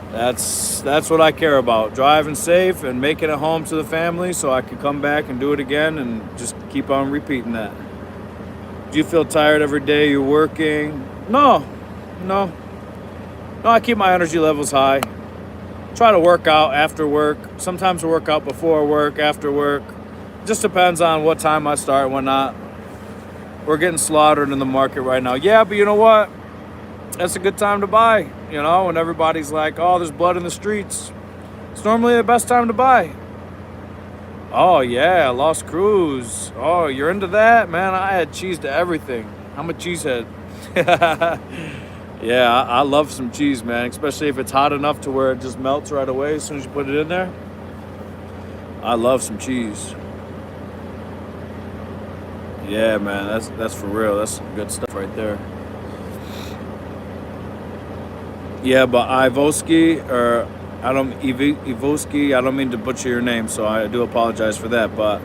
Speaker 1: That's what I care about. Driving safe and making it home to the family so I can come back and do it again and just keep on repeating that. Do you feel tired every day you're working? No, I keep my energy levels high. Try to work out after work. Sometimes I work out before work, after work. Just depends on what time I start and whatnot. We're getting slaughtered in the market right now. Yeah, but you know what? That's a good time to buy. You know, when everybody's like, oh, there's blood in the streets. It's normally the best time to buy. Oh, yeah, Lost Cruise. Oh, you're into that? Man, I add cheese to everything. I'm a cheesehead. Yeah, I love some cheese, man, especially if it's hot enough to where it just melts right away as soon as you put it in there. I love some cheese. Yeah, man, that's for real. That's some good stuff right there. Yeah, but Ivoski, or Ivoski, I don't mean to butcher your name, so I do apologize for that. But,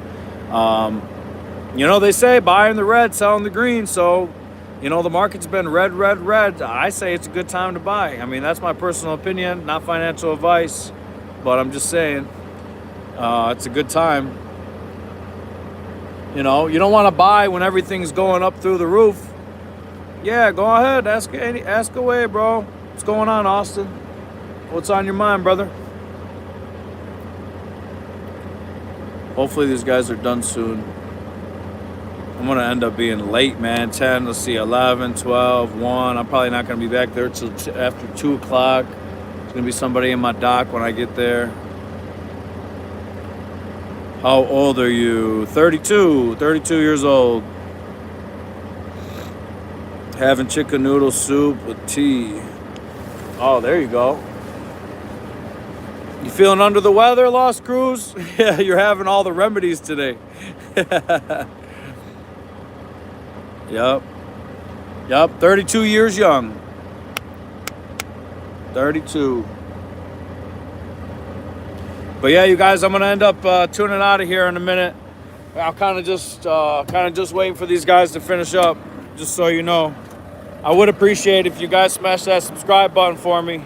Speaker 1: you know, they say buy in the red, sell in the green. So, you know, the market's been red. I say it's a good time to buy. I mean, that's my personal opinion, not financial advice. But I'm just saying, it's a good time. You know, you don't want to buy when everything's going up through the roof. Yeah, go ahead. Ask away, bro. What's going on, Austin? What's on your mind, brother? Hopefully these guys are done soon. I'm going to end up being late, man. 10, let's see, 11, 12, 1. I'm probably not going to be back there till after 2 o'clock. There's going to be somebody in my dock when I get there. How old are you? 32 years old. Having chicken noodle soup with tea. Oh, there you go. You feeling under the weather, Lost Cruise? Yeah, you're having all the remedies today. Yep, 32 years young. 32. But yeah, you guys, I'm gonna end up tuning out of here in a minute. I'm kind of just waiting for these guys to finish up. Just so you know, I would appreciate if you guys smash that subscribe button for me.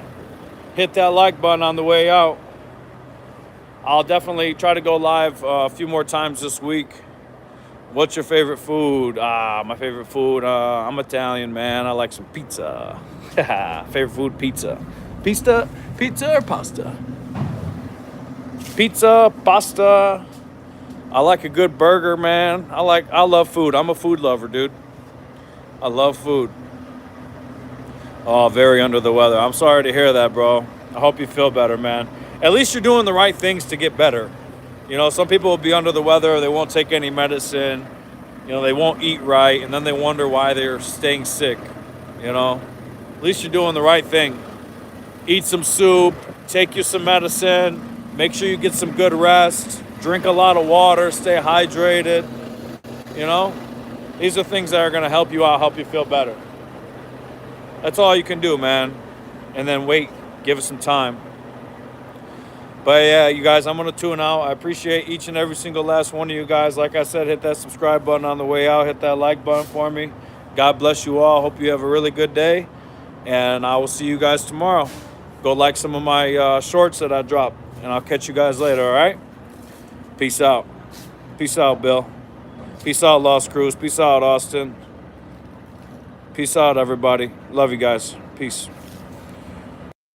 Speaker 1: Hit that like button on the way out. I'll definitely try to go live a few more times this week. What's your favorite food? My favorite food, I'm Italian, man. I like some pizza. Favorite food, pizza. Pizza or pasta? Pizza, pasta. I like a good burger, man. I love food. I'm a food lover, dude. I love food. Oh, very under the weather. I'm sorry to hear that, bro. I hope you feel better, man. At least you're doing the right things to get better. You know, some people will be under the weather. They won't take any medicine. You know, they won't eat right. And then they wonder why they're staying sick. You know, at least you're doing the right thing. Eat some soup. Take you some medicine. Make sure you get some good rest. Drink a lot of water. Stay hydrated. You know, these are things that are going to help you out, help you feel better. That's all you can do, man. And then wait. Give it some time. But yeah, you guys, I'm going to tune out. I appreciate each and every single last one of you guys. Like I said, hit that subscribe button on the way out. Hit that like button for me. God bless you all. Hope you have a really good day. And I will see you guys tomorrow. Go like some of my shorts that I dropped. And I'll catch you guys later, all right? Peace out. Peace out, Bill. Peace out, Lost Cruise. Peace out, Austin. Peace out, everybody. Love you guys. Peace.